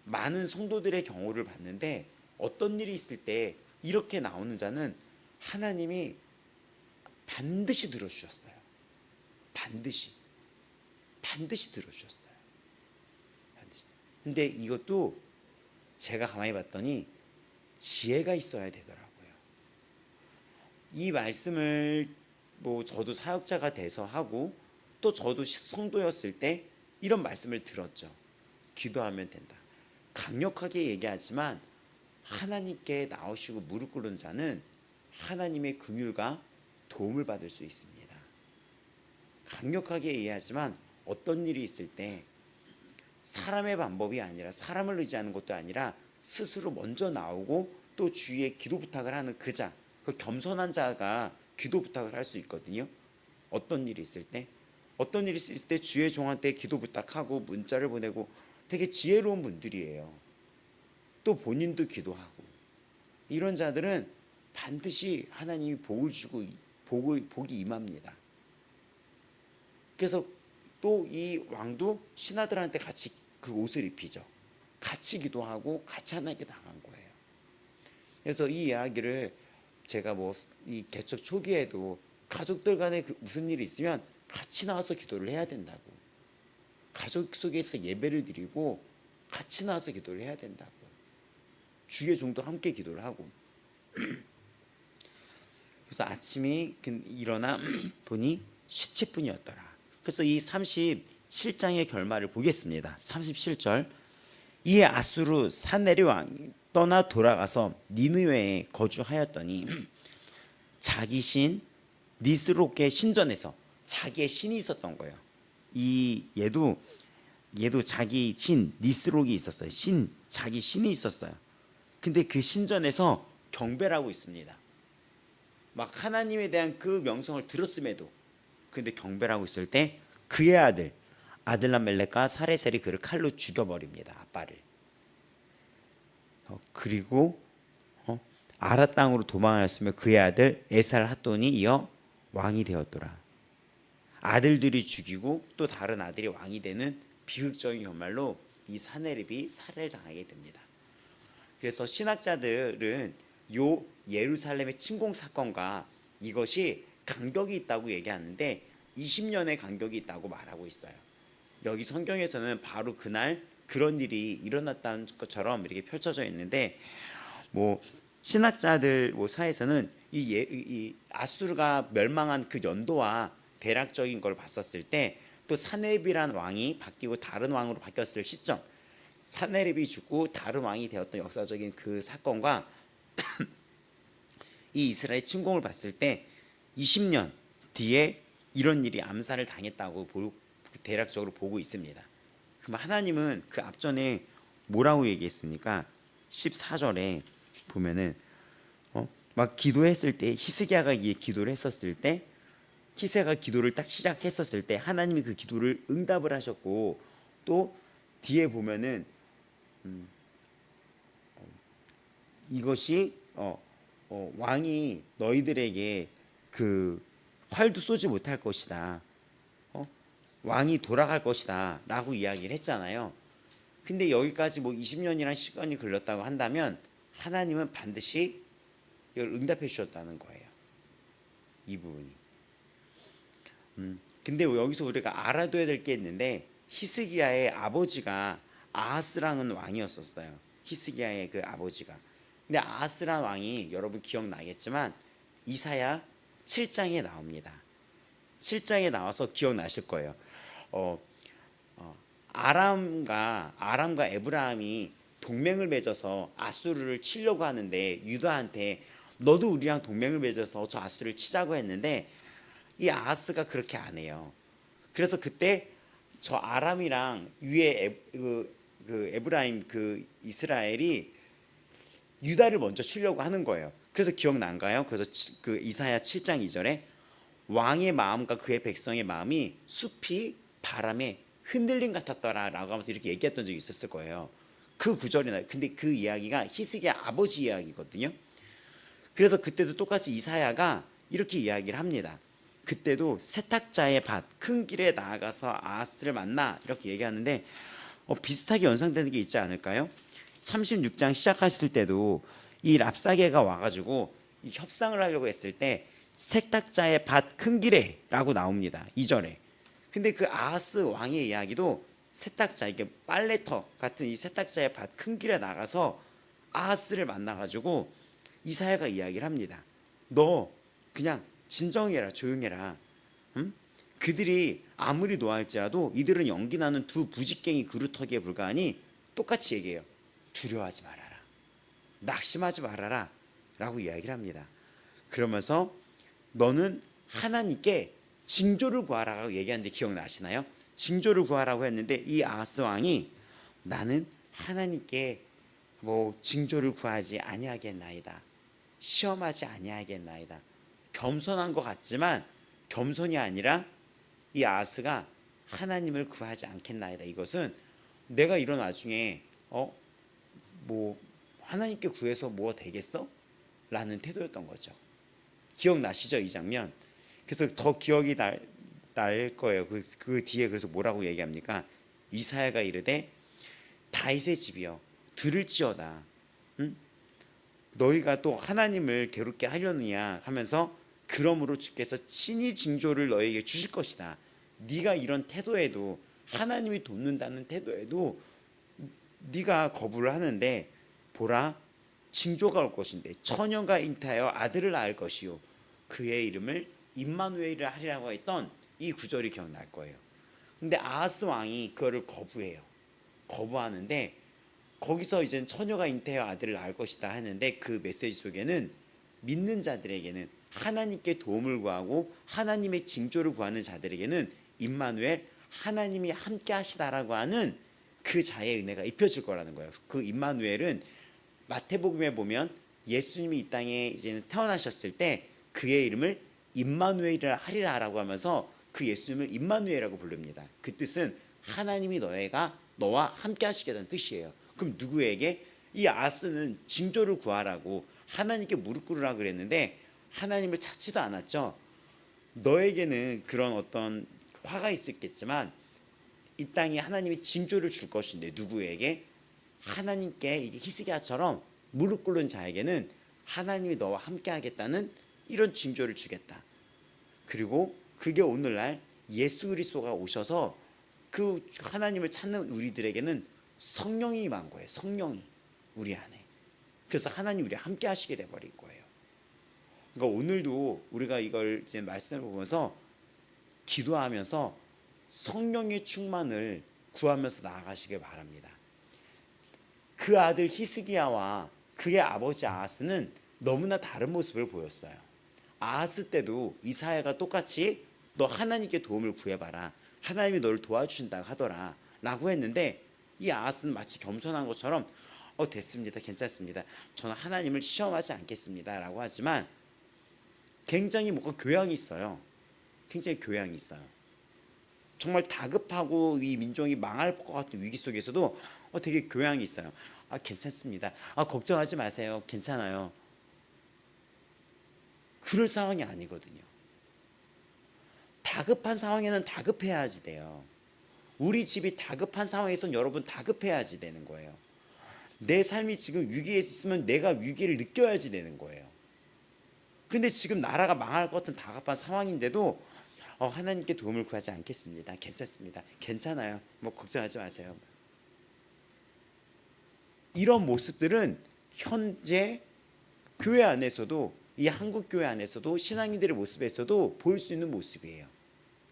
[SPEAKER 1] 많은 성도들의 경우를 봤는데, 어떤 일이 있을 때 이렇게 나오는 자는 하나님이 반드시 들어주셨어요. 반드시 들어주셨어요. 반드시. 근데 이것도 제가 가만히 봤더니 지혜가 있어야 되더라고요. 이 말씀을 뭐 저도 사역자가 돼서 하고, 또 저도 성도였을 때 이런 말씀을 들었죠. 기도하면 된다. 강력하게 얘기하지만 하나님께 나오시고 무릎 꿇는 자는 하나님의 긍휼과 도움을 받을 수 있습니다. 강력하게 얘기하지만 어떤 일이 있을 때 사람의 방법이 아니라, 사람을 의지하는 것도 아니라 스스로 먼저 나오고 또 주위에 기도 부탁을 하는 그 자, 그 겸손한 자가 기도 부탁을 할 수 있거든요. 어떤 일이 있을 때 주의 종한테 기도 부탁하고 문자를 보내고, 되게 지혜로운 분들이에요. 또 본인도 기도하고, 이런 자들은 반드시 하나님이 복을 주고 복이 임합니다. 그래서 또 이 왕도 신하들한테 같이 그 옷을 입히죠. 같이 기도하고 같이 하나님께 나간 거예요. 그래서 이 이야기를 제가 뭐 이 개척 초기에도 가족들 간에 무슨 일이 있으면 같이 나와서 기도를 해야 된다고, 가족 속에서 예배를 드리고 같이 나와서 기도를 해야 된다고, 주의 종도 함께 기도를 하고. 그래서 아침에 일어나 보니 시체뿐이었더라. 그래서 이 37장의 결말을 보겠습니다. 37절. 이에 아수르 산헤립 왕이 떠나 돌아가서 니느웨에 거주하였더니 자기 신 니스록의 신전에서, 자기의 신이 있었던 거예요. 얘도 자기 신 니스록이 있었어요. 자기 신이 있었어요. 근데 그 신전에서 경배를 하고 있습니다. 막 하나님에 대한 그 명성을 들었음에도, 근데 경배를 하고 있을 때 그의 아들람멜렉과 사레셀이 그를 칼로 죽여버립니다. 아빠를. 그리고 아라 땅으로 도망하였으며 그의 아들 에살 핫돈이 이어 왕이 되었더라. 아들들이 죽이고 또 다른 아들이 왕이 되는 비극적인 결말로 이 산헤립이 살해를 당하게 됩니다. 그래서 신학자들은 요 예루살렘의 침공 사건과 이것이 간격이 있다고 얘기하는데 20년의 간격이 있다고 말하고 있어요. 여기 성경에서는 바로 그날 그런 일이 일어났다는 것처럼 이렇게 펼쳐져 있는데, 뭐 신학자들 사이에서는 이 아수르가 멸망한 그 연도와 대략적인 걸 봤었을 때, 또 산헤립이라는 왕이 바뀌고 다른 왕으로 바뀌었을 시점, 산헤립이 죽고 다른 왕이 되었던 역사적인 그 사건과 이 이스라엘 침공을 봤을 때 20년 뒤에 이런 일이 암살을 당했다고 대략적으로 보고 있습니다. 그럼 하나님은 그 앞전에 뭐라고 얘기했습니까? 14절에 보면은 막 기도했을 때, 히스기야가 기도를 했었을 때 히스기야가 기도를 딱 시작했었을 때 하나님이 그 기도를 응답을 하셨고, 또 뒤에 보면은 이것이 왕이 너희들에게 그 활도 쏘지 못할 것이다, 왕이 돌아갈 것이다 라고 이야기를 했잖아요. 근데 여기까지 뭐 20년이라는 시간이 걸렸다고 한다면 하나님은 반드시 이걸 응답해 주셨다는 거예요, 이 부분이. 근데 여기서 우리가 알아둬야 될 게 있는데, 히스기야의 아버지가 아하스라는 왕이었었어요. 히스기야의 그 아버지가. 근데 아하스라는 왕이 여러분 기억나겠지만 이사야 7장에 나옵니다. 7장에 나와서 기억나실 거예요. 아람과 에브라임이 동맹을 맺어서 아수르를 치려고 하는데, 유다한테 너도 우리랑 동맹을 맺어서 저 아수르를 치자고 했는데 이 아하스가 그렇게 안 해요. 그래서 그때 저 아람이랑 위에 그 에브라임 그 이스라엘이 유다를 먼저 치려고 하는 거예요. 그래서 기억난가요? 그래서 그 이사야 7장 2절에 왕의 마음과 그의 백성의 마음이 숲이 바람에 흔들림 같았더라라고 하면서 이렇게 얘기했던 적이 있었을 거예요. 그 구절이나. 근데 그 이야기가 히스기야 아버지 이야기거든요. 그래서 그때도 똑같이 이사야가 이렇게 이야기를 합니다. 그때도 세탁자의 밭 큰 길에 나아가서 아하스를 만나 이렇게 얘기하는데 비슷하게 연상되는 게 있지 않을까요? 36장 시작했을 때도 이 랍사게가 와가지고 이 협상을 하려고 했을 때 세탁자의 밭 큰 길에 라고 나옵니다, 2절에. 근데 그 아하스 왕의 이야기도 세탁자, 이게 빨래터 같은 이 세탁자의 밭 큰 길에 나가서 아하스를 만나가지고 이사야가 이야기를 합니다. 너 그냥 진정해라, 조용해라. 응? 그들이 아무리 노할지라도 이들은 연기나는 두 부직갱이 그루터기에 불과하니, 똑같이 얘기해요. 두려워하지 말아라, 낙심하지 말아라 라고 이야기를 합니다. 그러면서 너는 하나님께 징조를 구하라고 얘기하는데 기억나시나요? 징조를 구하라고 했는데 이 아하스 왕이 나는 하나님께 뭐 징조를 구하지 아니하겠나이다, 시험하지 아니하겠나이다. 겸손한 것 같지만 겸손이 아니라 이 아하스가 하나님을 구하지 않겠나이다. 이것은 내가 이런 와중에 뭐 하나님께 구해서 뭐가 되겠어? 라는 태도였던 거죠. 기억나시죠, 이 장면? 그래서 더 기억이 날 거예요. 그 뒤에 그래서 뭐라고 얘기합니까? 이사야가 이르되 다윗의 집이여 들을지어다. 응? 너희가 또 하나님을 괴롭게 하려느냐 하면서, 그러므로 주께서 친히 징조를 너에게 주실 것이다. 네가 이런 태도에도, 하나님이 돕는다는 태도에도 네가 거부를 하는데 보라, 징조가 올 것인데 처녀가 잉태하여 아들을 낳을 것이요 그의 이름을 임마누엘이라 하리라고 했던 이 구절이 기억날 거예요. 근데 아하스 왕이 그거를 거부해요. 거부하는데 거기서 이제 처녀가 잉태하여 아들을 낳을 것이다 하는데, 그 메시지 속에는 믿는 자들에게는, 하나님께 도움을 구하고 하나님의 징조를 구하는 자들에게는 임마누엘, 하나님이 함께 하시다라고 하는 그 자의 은혜가 입혀질 거라는 거예요. 그 임마누엘은 마태복음에 보면 예수님이 이 땅에 이제 태어나셨을 때 그의 이름을 임마누엘이라 하리라라고 하면서 그 예수님을 임마누엘이라고 부릅니다. 그 뜻은 하나님이 너와 함께 하시겠다는 뜻이에요. 그럼 누구에게? 이 아하스는 징조를 구하라고 하나님께 무릎 꿇으라 그랬는데 하나님을 찾지도 않았죠. 너에게는 그런 어떤 화가 있었겠지만 이 땅에 하나님이 징조를 줄 것인데, 누구에게? 하나님께. 이게 히스기야처럼 무릎 꿇는 자에게는 하나님이 너와 함께 하겠다는 이런 징조를 주겠다. 그리고 그게 오늘날 예수 그리스도가 오셔서 그 하나님을 찾는 우리들에게는 성령이 임한 거예요. 성령이 우리 안에. 그래서 하나님 우리 함께 하시게 돼 버린 거예요. 그러니까 오늘도 우리가 이걸 이제 말씀을 보면서 기도하면서 성령의 충만을 구하면서 나아가시길 바랍니다. 그 아들 히스기야와 그의 아버지 아하스는 너무나 다른 모습을 보였어요. 아하스 때도 이사야가 똑같이 너 하나님께 도움을 구해봐라, 하나님이 너를 도와주신다고 하더라 라고 했는데, 이 아하스는 마치 겸손한 것처럼 됐습니다, 괜찮습니다, 저는 하나님을 시험하지 않겠습니다 라고 하지만 굉장히 뭔가 교양이 있어요. 굉장히 교양이 있어요. 정말 다급하고 이 민족이 망할 것 같은 위기 속에서도 되게 교양이 있어요. 괜찮습니다. 걱정하지 마세요. 괜찮아요. 그럴 상황이 아니거든요. 다급한 상황에는 다급해야지 돼요. 우리 집이 다급한 상황에선 여러분 다급해야지 되는 거예요. 내 삶이 지금 위기에 있으면 내가 위기를 느껴야지 되는 거예요. 근데 지금 나라가 망할 것 같은 다급한 상황인데도 하나님께 도움을 구하지 않겠습니다. 괜찮습니다. 괜찮아요. 뭐 걱정하지 마세요. 이런 모습들은 현재 교회 안에서도, 이 한국 교회 안에서도 신앙인들의 모습에서도 볼 수 있는 모습이에요.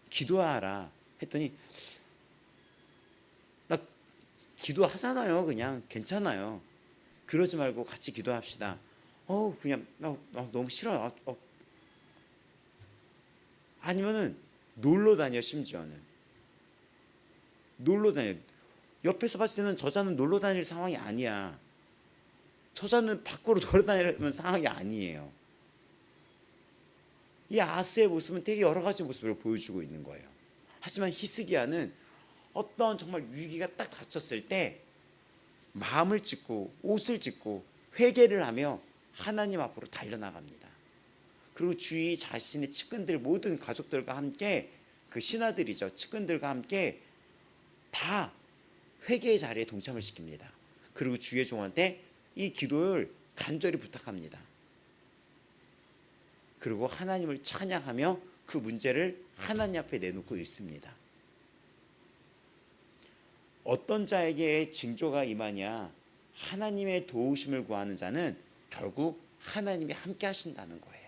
[SPEAKER 1] 기도하라 했더니 나 기도하잖아요. 그냥 괜찮아요. 그러지 말고 같이 기도합시다. 그냥 너무 싫어요. 아니면은 놀러 다녀. 심지어는 놀러 다녀. 옆에서 봤을 때는 저자는 놀러 다닐 상황이 아니야. 저자는 밖으로 돌아다니는 상황이 아니에요. 이 아스의 모습은 되게 여러 가지 모습을 보여주고 있는 거예요. 하지만 히스기야는 어떤 정말 위기가 딱 닥쳤을 때 마음을 찢고 옷을 찢고 회개를 하며 하나님 앞으로 달려나갑니다. 그리고 주위 자신의 측근들, 모든 가족들과 함께, 그 신하들이죠, 측근들과 함께 다 회개의 자리에 동참을 시킵니다. 그리고 주의 종한테 이 기도를 간절히 부탁합니다. 그리고 하나님을 찬양하며 그 문제를 하나님 앞에 내놓고 읽습니다. 어떤 자에게 징조가 임하냐? 하나님의 도우심을 구하는 자는 결국 하나님이 함께 하신다는 거예요.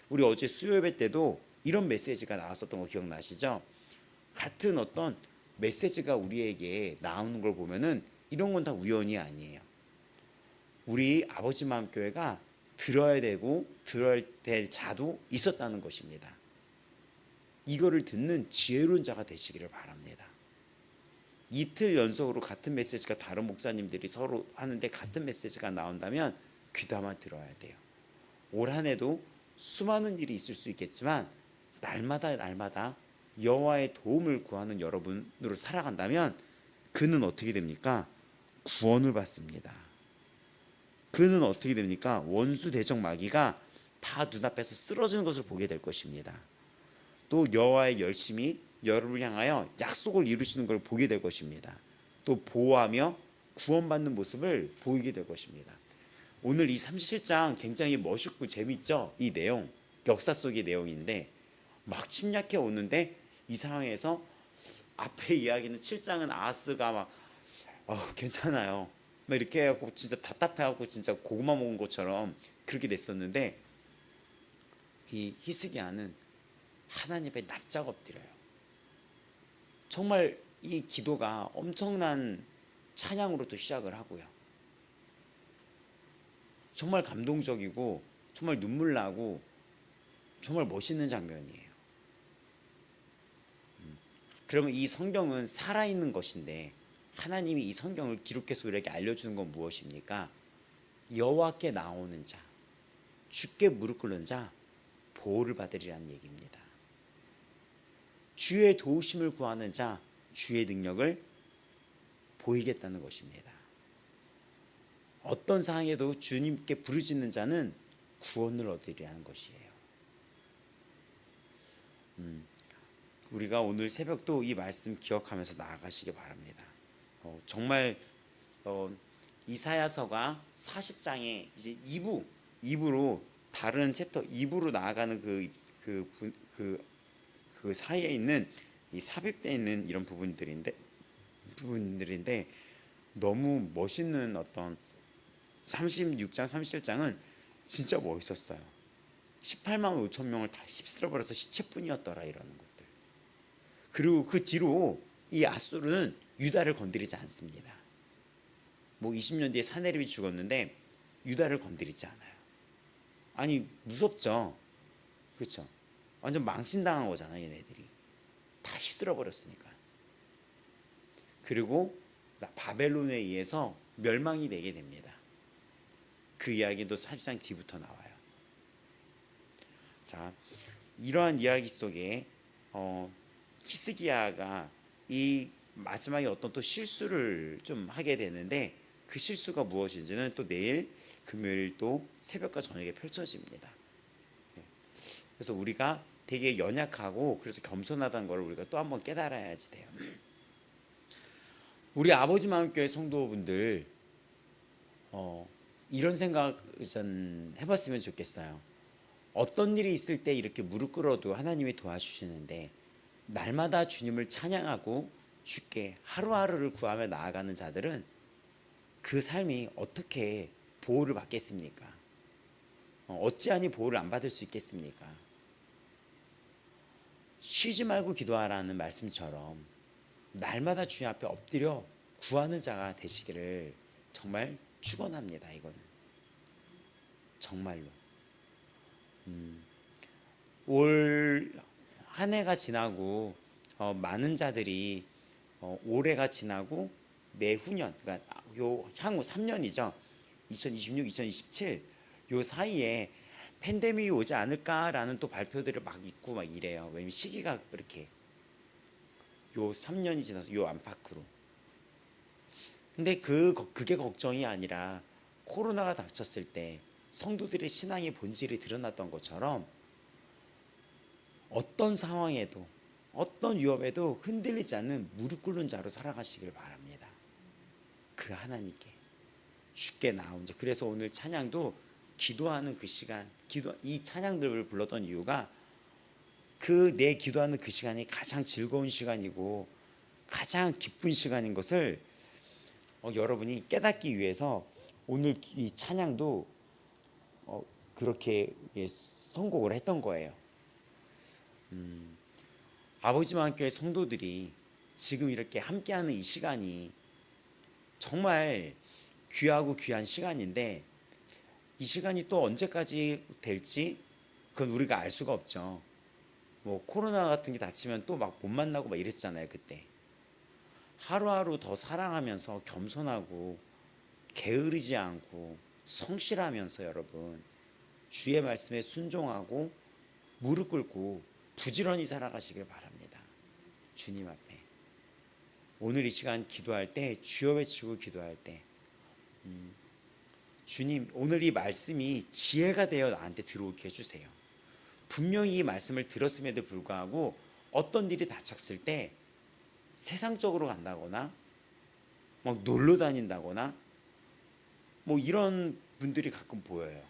[SPEAKER 1] 우리 어제 수요예배 때도 이런 메시지가 나왔었던 거 기억나시죠? 같은 어떤 메시지가 우리에게 나오는 걸 보면은 이런 건 다 우연이 아니에요. 우리 아버지 마음교회가 들어야 되고 들어야 될 자도 있었다는 것입니다. 이거를 듣는 지혜로운 자가 되시기를 바랍니다. 이틀 연속으로 같은 메시지가 다른 목사님들이 서로 하는데 같은 메시지가 나온다면 귀담아 들어야 돼요. 올 한 해도 수많은 일이 있을 수 있겠지만 날마다 여호와의 도움을 구하는 여러분으로 살아간다면 그는 어떻게 됩니까? 구원을 받습니다. 그는 어떻게 됩니까? 원수 대적 마귀가 다 눈앞에서 쓰러지는 것을 보게 될 것입니다. 또 여호와의 열심히 여러분을 향하여 약속을 이루시는 걸 보게 될 것입니다. 또 보호하며 구원받는 모습을 보이게 될 것입니다. 오늘 이 37장 굉장히 멋있고 재밌죠? 이 내용, 역사 속의 내용인데 막 침략해 오는데 이 상황에서 앞에 이야기는 7장은 아하스가 막 괜찮아요. 막 이렇게 해갖고 진짜 답답해갖고 진짜 고구마 먹은 것처럼 그렇게 됐었는데 이 히스기야는 하나님 앞에 납작 엎드려요. 정말 이 기도가 엄청난 찬양으로 또 시작을 하고요. 정말 감동적이고 정말 눈물 나고 정말 멋있는 장면이에요. 그러면 이 성경은 살아있는 것인데 하나님이 이 성경을 기록해서 우리에게 알려주는 건 무엇입니까? 여호와께 나오는 자, 주께 무릎 꿇는 자 보호를 받으리라는 얘기입니다. 주의 도우심을 구하는 자, 주의 능력을 보이겠다는 것입니다. 어떤 상황에도 주님께 부르짖는 자는 구원을 얻으리라는 것이에요. 우리가 오늘 새벽도 이 말씀 기억하면서 나아가시기 바랍니다. 정말 이사야서가 40장에 이제 2부로 다른 챕터 2부로 나아가는 그 사이에 있는 이 삽입되어 있는 이런 부분들인데 너무 멋있는 어떤 36장 37장은 진짜 멋있었어요. 18만 5천 명을 다 휩쓸어버려서 시체뿐이었더라 이러는 것들. 그리고 그 뒤로 이 아수르는 유다를 건드리지 않습니다. 뭐 20년 뒤에 사네립이 죽었는데 유다를 건드리지 않아요. 아니 무섭죠. 그렇죠. 완전 망신당한 거잖아요. 얘네들이 다 휩쓸어버렸으니까. 그리고 바벨론에 의해서 멸망이 되게 됩니다. 그 이야기도 40장 뒤부터 나와요. 자, 이러한 이야기 속에 히스기야가 이 마지막에 어떤 또 실수를 좀 하게 되는데, 그 실수가 무엇인지는 또 내일 금요일 또 새벽과 저녁에 펼쳐집니다. 그래서 우리가 되게 연약하고 그래서 겸손하다는 걸 우리가 또 한번 깨달아야지 돼요. 우리 아버지 마음교회 성도분들 이런 생각 좀 해봤으면 좋겠어요. 어떤 일이 있을 때 이렇게 무릎 꿇어도 하나님이 도와주시는데, 날마다 주님을 찬양하고 주께 하루하루를 구하며 나아가는 자들은 그 삶이 어떻게 보호를 받겠습니까? 어찌하니 보호를 안 받을 수 있겠습니까? 쉬지 말고 기도하라는 말씀처럼 날마다 주님 앞에 엎드려 구하는 자가 되시기를 정말 축원합니다. 이거는 정말로 올 한 해가 지나고 많은 자들이 올해가 지나고 내후년, 그러니까 요 향후 3년이죠. 2026, 2027 요 사이에 팬데믹이 오지 않을까라는 또 발표들을 막 있고 막 이래요. 왜냐면 시기가 그렇게 요 3년이 지나서 요 안팎으로. 근데 그게 걱정이 아니라 코로나가 닥쳤을 때 성도들의 신앙의 본질이 드러났던 것처럼 어떤 상황에도 어떤 위협에도 흔들리지 않는 무릎 꿇는 자로 살아가시길 바랍니다. 그 하나님께 주께 나온 자. 그래서 오늘 찬양도 기도하는 그 시간, 이 찬양들을 불렀던 이유가 그 내 기도하는 그 시간이 가장 즐거운 시간이고 가장 기쁜 시간인 것을 여러분이 깨닫기 위해서 오늘 이 찬양도 그렇게 선곡을 했던 거예요. 아버지 마음교회 성도들이 지금 이렇게 함께하는 이 시간이 정말 귀하고 귀한 시간인데, 이 시간이 또 언제까지 될지 그건 우리가 알 수가 없죠. 뭐 코로나 같은 게 닥치면 또 막 못 만나고 막 이랬잖아요. 그때 하루하루 더 사랑하면서 겸손하고 게으르지 않고 성실하면서 여러분 주의 말씀에 순종하고 무릎 꿇고 부지런히 살아가시길 바랍니다. 주님 앞에 오늘 이 시간 기도할 때 주여 외치고 기도할 때 주님, 오늘 이 말씀이 지혜가 되어 나한테 들어오게 해주세요. 분명히 이 말씀을 들었음에도 불구하고 어떤 일이 닥쳤을 때 세상적으로 간다거나 막 놀러 다닌다거나 뭐 이런 분들이 가끔 보여요.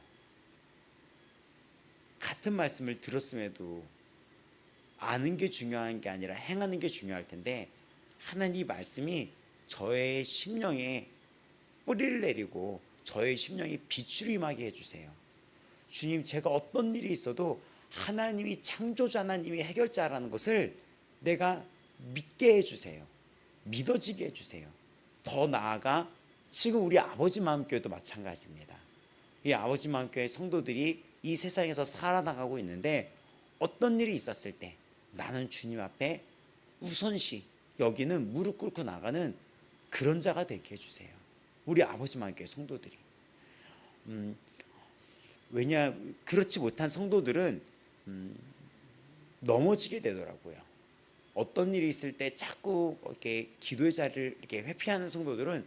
[SPEAKER 1] 같은 말씀을 들었음에도 아는 게 중요한 게 아니라 행하는 게 중요할 텐데, 하나님 말씀이 저의 심령에 뿌리를 내리고 저의 심령에 빛으로 임하게 해주세요. 주님, 제가 어떤 일이 있어도 하나님이 창조자, 하나님이 해결자라는 것을 내가 믿게 해주세요. 믿어지게 해주세요. 더 나아가 지금 우리 아버지 마음교회도 마찬가지입니다. 이 아버지 마음교회 성도들이 이 세상에서 살아나가고 있는데, 어떤 일이 있었을 때 나는 주님 앞에 우선시 여기는 무릎 꿇고 나가는 그런 자가 되게 해주세요. 우리 아버지 마음교회 성도들이. 왜냐, 그렇지 못한 성도들은 넘어지게 되더라고요. 어떤 일이 있을 때 자꾸 이렇게 기도의 자리를 이렇게 회피하는 성도들은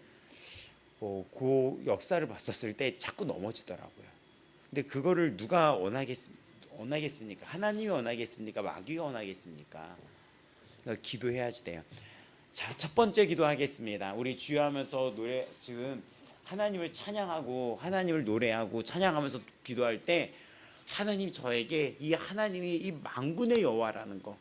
[SPEAKER 1] 그 역사를 봤었을 때 자꾸 넘어지더라고요. 근데 그거를 누가 원하겠습니까? 하나님이 원하겠습니까? 마귀가 원하겠습니까? 그러니까 기도해야지 돼요. 자, 첫 번째 기도하겠습니다. 우리 주여하면서 노래, 지금 하나님을 찬양하고 하나님을 노래하고 찬양하면서 기도할 때 하나님, 저에게 이 하나님이 이 만군의 여호와라는 거,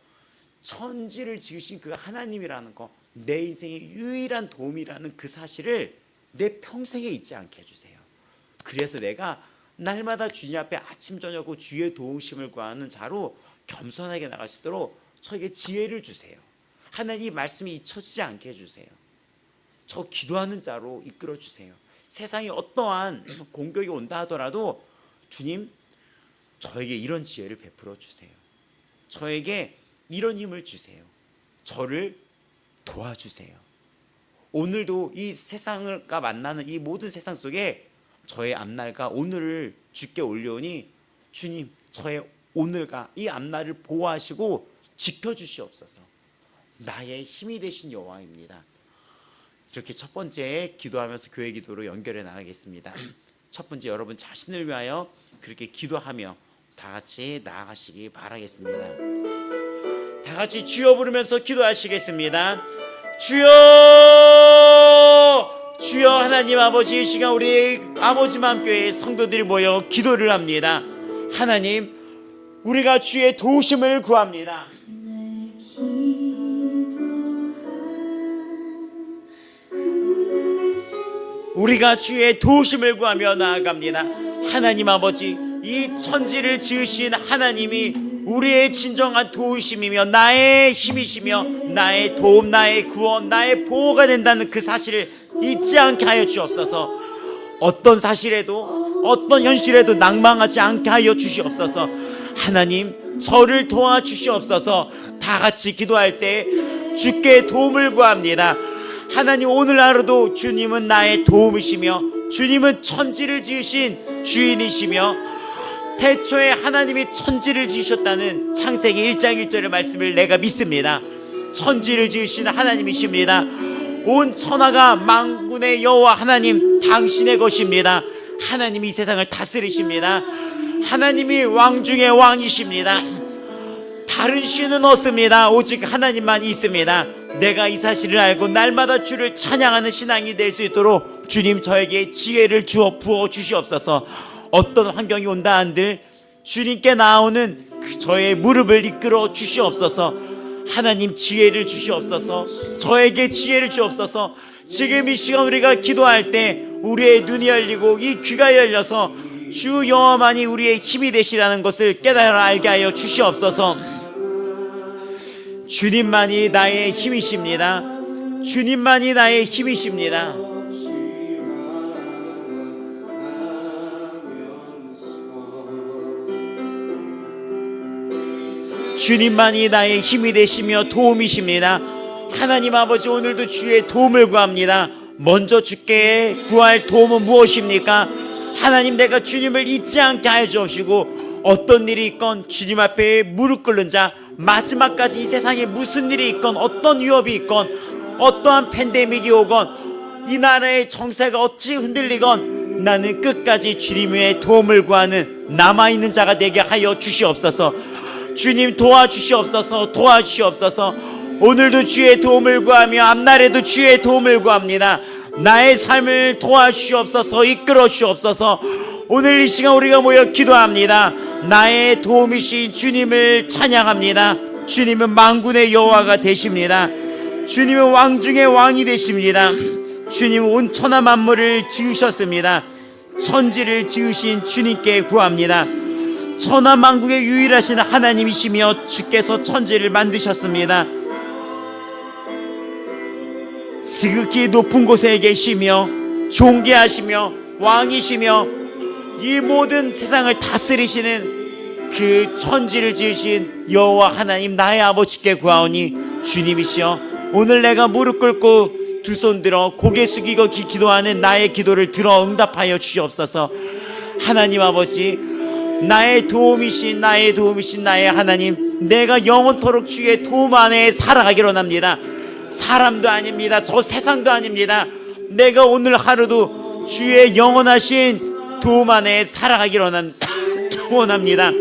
[SPEAKER 1] 천지를 지으신 그 하나님이라는 거, 내 인생의 유일한 도움이라는 그 사실을 내 평생에 잊지 않게 해주세요. 그래서 내가 날마다 주님 앞에 아침 저녁으로 주의 도우심을 구하는 자로 겸손하게 나갈 수 있도록 저에게 지혜를 주세요. 하나님 말씀이 잊혀지지 않게 해주세요. 저 기도하는 자로 이끌어 주세요. 세상에 어떠한 공격이 온다 하더라도 주님, 저에게 이런 지혜를 베풀어 주세요. 저에게 이런 힘을 주세요. 저를 도와주세요. 오늘도 이 세상과 만나는 이 모든 세상 속에 저의 앞날과 오늘을 주께 올려오니 주님, 저의 오늘과 이 앞날을 보호하시고 지켜주시옵소서. 나의 힘이 되신 여호와입니다. 이렇게 첫 번째 기도하면서 교회 기도로 연결해 나가겠습니다. 첫 번째, 여러분 자신을 위하여 그렇게 기도하며 다 같이 나아가시기 바라겠습니다. 다 같이 주여 부르면서 기도하시겠습니다. 주여, 주여. 하나님 아버지, 이 시간 우리 아버지맘교회 성도들이 모여 기도를 합니다. 하나님, 우리가 주의 도우심을 구합니다. 우리가 주의 도우심을 구하며 나아갑니다. 하나님 아버지, 이 천지를 지으신 하나님이 우리의 진정한 도우심이며 나의 힘이시며 나의 도움, 나의 구원, 나의 보호가 된다는 그 사실을 잊지 않게 하여 주옵소서. 어떤 사실에도 어떤 현실에도 낭망하지 않게 하여 주시옵소서. 하나님, 저를 도와주시옵소서. 다 같이 기도할 때 주께 도움을 구합니다. 하나님, 오늘 하루도 주님은 나의 도움이시며 주님은 천지를 지으신 주인이시며 태초에 하나님이 천지를 지으셨다는 창세기 1장 1절의 말씀을 내가 믿습니다. 천지를 지으신 하나님이십니다. 온 천하가 만군의 여호와 하나님 당신의 것입니다. 하나님이 이 세상을 다스리십니다. 하나님이 왕 중의 왕이십니다. 다른 신은 없습니다. 오직 하나님만 있습니다. 내가 이 사실을 알고 날마다 주를 찬양하는 신앙이 될 수 있도록 주님, 저에게 지혜를 부어 주시옵소서. 어떤 환경이 온다 한들 주님께 나오는 저의 무릎을 이끌어 주시옵소서. 하나님, 지혜를 주시옵소서. 저에게 지혜를 주옵소서. 지금 이 시간 우리가 기도할 때 우리의 눈이 열리고 이 귀가 열려서 주 여호와만이 우리의 힘이 되시라는 것을 깨달아 알게 하여 주시옵소서. 주님만이 나의 힘이십니다. 주님만이 나의 힘이십니다. 주님만이 나의 힘이 되시며 도움이십니다. 하나님 아버지, 오늘도 주의 도움을 구합니다. 먼저 주께 구할 도움은 무엇입니까? 하나님, 내가 주님을 잊지 않게 하여 주옵시고, 어떤 일이 있건 주님 앞에 무릎 꿇는 자, 마지막까지 이 세상에 무슨 일이 있건 어떤 위협이 있건 어떠한 팬데믹이 오건 이 나라의 정세가 어찌 흔들리건 나는 끝까지 주님의 도움을 구하는 남아있는 자가 되게 하여 주시옵소서. 주님, 도와주시옵소서. 도와주시옵소서. 오늘도 주의 도움을 구하며 앞날에도 주의 도움을 구합니다. 나의 삶을 도와주시옵소서. 이끌어 주시옵소서. 오늘 이 시간 우리가 모여 기도합니다. 나의 도움이신 주님을 찬양합니다. 주님은 만군의 여호와가 되십니다. 주님은 왕 중의 왕이 되십니다. 주님은 온 천하 만물을 지으셨습니다. 천지를 지으신 주님께 구합니다. 천하 만국의 유일하신 하나님이시며 주께서 천지를 만드셨습니다. 지극히 높은 곳에 계시며 존귀하시며 왕이시며 이 모든 세상을 다스리시는 그 천지를 지으신 여호와 하나님, 나의 아버지께 구하오니 주님이시여, 오늘 내가 무릎 꿇고 두 손 들어 고개 숙이고 기도하는 나의 기도를 들어 응답하여 주시옵소서. 하나님 아버지, 나의 도움이신 나의 하나님, 내가 영원토록 주의 도움 안에 살아가기로 합니다. 사람도 아닙니다. 저 세상도 아닙니다. 내가 오늘 하루도 주의 영원하신 도움 안에 살아가기로 원합니다.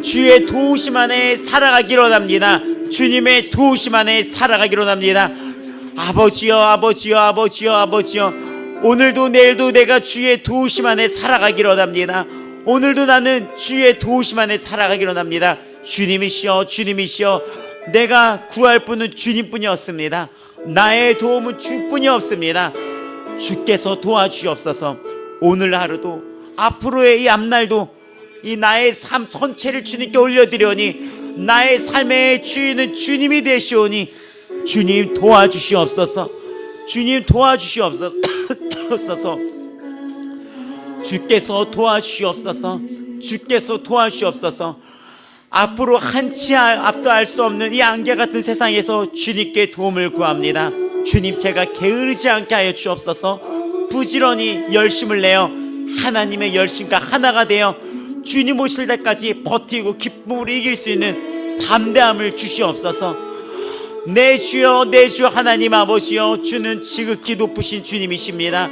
[SPEAKER 1] 주의 도우심 안에 살아가기로 합니다. 주님의 도우심 안에 살아가기로 합니다. 아버지여, 아버지여, 아버지여, 아버지여, 오늘도 내일도 내가 주의 도우심 안에 살아가기로 합니다. 오늘도 나는 주의 도우심 안에 살아가기로 합니다. 주님이시여, 주님이시여, 내가 구할 분은 주님뿐이었습니다. 나의 도움은 주뿐이 없습니다. 주께서 도와주시옵소서. 오늘 하루도 앞으로의 이 앞날도 이 나의 삶 전체를 주님께 올려드리오니 나의 삶의 주인은 주님이 되시오니 주님 도와주시옵소서. 주님 도와주시옵소서. 주께서 도와주시옵소서. 주께서 도와주시옵소서. 앞으로 한치 앞도 알 수 없는 이 안개 같은 세상에서 주님께 도움을 구합니다. 주님, 제가 게으르지 않게 하여 주옵소서. 부지런히 열심을 내어 하나님의 열심과 하나가 되어 주님 오실 때까지 버티고 기쁨으로 이길 수 있는 담대함을 주시옵소서. 내 주여, 내 주 하나님 아버지여, 주는 지극히 높으신 주님이십니다.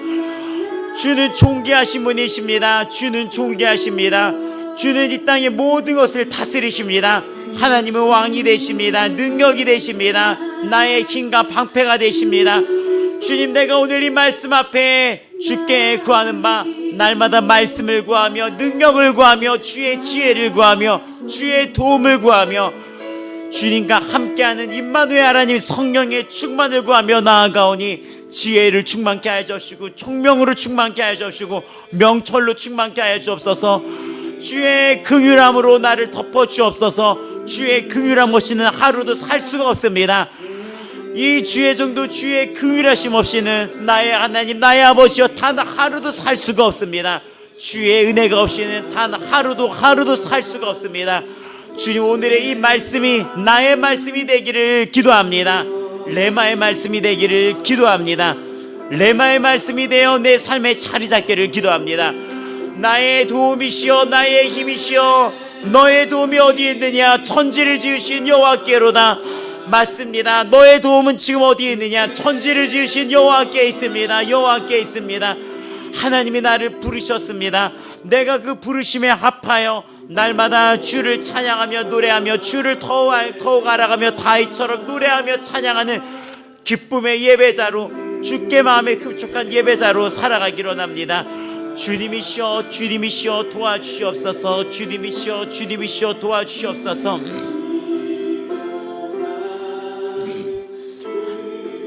[SPEAKER 1] 주는 존귀하신 분이십니다. 주는 존귀하십니다. 주는 이 땅의 모든 것을 다스리십니다. 하나님은 왕이 되십니다. 능력이 되십니다. 나의 힘과 방패가 되십니다. 주님, 내가 오늘 이 말씀 앞에 주께 구하는 바, 날마다 말씀을 구하며 능력을 구하며 주의 지혜를 구하며 주의 도움을 구하며 주님과 함께하는 임마누엘 하나님 성령의 충만을 구하며 나아가오니 지혜를 충만케 하여 주시고 총명으로 충만케 하여 주시고 명철로 충만케 하여 주옵소서. 주의 긍휼함으로 나를 덮어 주옵소서. 주의 긍휼함 없이는 하루도 살 수가 없습니다. 이 주의 정도 주의 긍휼하심 없이는 나의 하나님, 나의 아버지여, 단 하루도 살 수가 없습니다. 주의 은혜가 없이는 단 하루도 살 수가 없습니다. 주님, 오늘의 이 말씀이 나의 말씀이 되기를 기도합니다. 레마의 말씀이 되기를 기도합니다. 레마의 말씀이 되어 내 삶에 자리 잡기를 기도합니다. 나의 도움이시여, 나의 힘이시여, 너의 도움이 어디에 있느냐? 천지를 지으신 여호와께로다. 맞습니다. 너의 도움은 지금 어디에 있느냐? 천지를 지으신 여호와께 있습니다. 여호와께 있습니다. 하나님이 나를 부르셨습니다. 내가 그 부르심에 합하여 날마다 주를 찬양하며 노래하며 주를 더욱 알아가며 다윗처럼 노래하며 찬양하는 기쁨의 예배자로, 주께 마음에 흡족한 예배자로 살아가기로 합니다. 주님이시여, 주님이시여 도와주시옵소서. 주님이시여, 주님이시여 도와주시옵소서.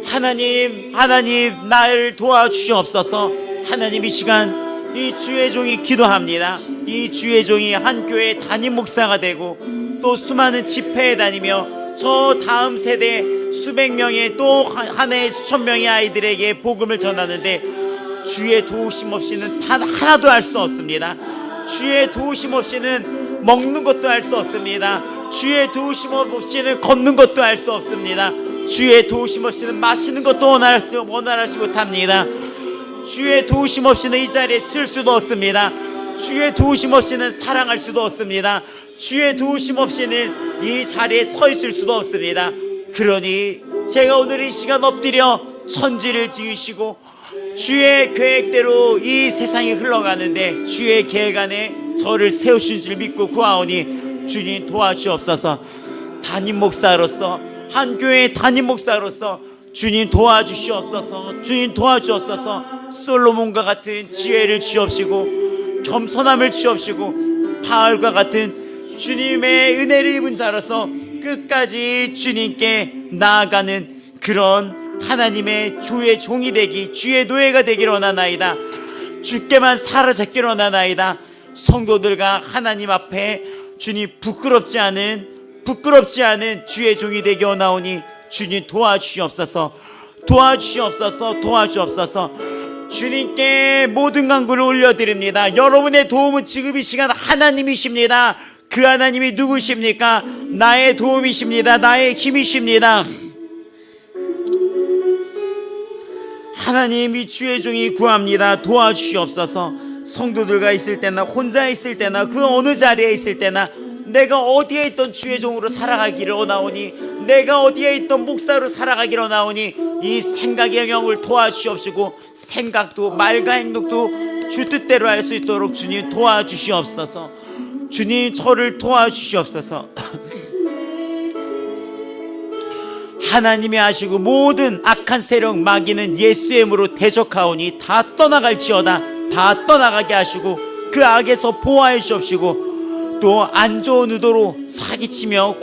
[SPEAKER 1] 하나님, 하나님 나를 도와주시옵소서. 하나님, 이 시간 이 주의 종이 기도합니다. 이 주의 종이 한 교회 담임 목사가 되고 또 수많은 집회에 다니며 저 다음 세대 수백 명의 또 한 해에 수천 명의 아이들에게 복음을 전하는데 주의 도우심 없이는 단 하나도 할 수 없습니다. 주의 도우심 없이는 먹는 것도 할 수 없습니다. 주의 도우심 없이는 걷는 것도 할 수 없습니다. 주의 도우심 없이는 마시는 것도 원활하지 못합니다. 주의 도우심 없이는 이 자리에 쓸 수도 없습니다. 주의 도우심 없이는 사랑할 수도 없습니다. 주의 도우심 없이는 이 자리에 서 있을 수도 없습니다. 그러니 제가 오늘 이 시간 엎드려 천지를 지으시고 주의 계획대로 이 세상이 흘러가는데 주의 계획 안에 저를 세우신 줄 믿고 구하오니 주님 도와주옵소서. 담임 목사로서, 한 교회의 담임 목사로서 주님 도와주시옵소서. 주님 도와주옵소서. 솔로몬과 같은 지혜를 주옵시고 겸손함을 주옵시고 바알과 같은 주님의 은혜를 입은 자로서 끝까지 주님께 나아가는 그런 하나님의 주의 종이 되기, 주의 노예가 되기를 원하나이다. 주께만 사로잡기를 원하나이다. 성도들과 하나님 앞에 주님 부끄럽지 않은 주의 종이 되기 원하오니 주님 도와주시옵소서. 도와주시옵소서. 도와주옵소서. 주님께 모든 간구를 올려드립니다. 여러분의 도움은 지금 이 시간 하나님이십니다. 그 하나님이 누구십니까? 나의 도움이십니다. 나의 힘이십니다. 하나님, 이 주의 종이 구합니다. 도와주시옵소서. 성도들과 있을 때나 혼자 있을 때나 그 어느 자리에 있을 때나 내가 어디에 있던 주의 종으로 살아가기를 원하오니, 내가 어디에 있던 목사로 살아가기를 원하오니 이 생각의 영역을 도와주시옵시고 생각도 말과 행동도 주 뜻대로 할 수 있도록 주님 도와주시옵소서. 주님, 저를 도와주시옵소서. 하나님이 아시고 모든 악한 세력 마귀는 예수의 이름으로 대적하오니 다 떠나갈지어다. 다 떠나가게 하시고 그 악에서 보호하여 주옵시고 또 안 좋은 의도로 사기치며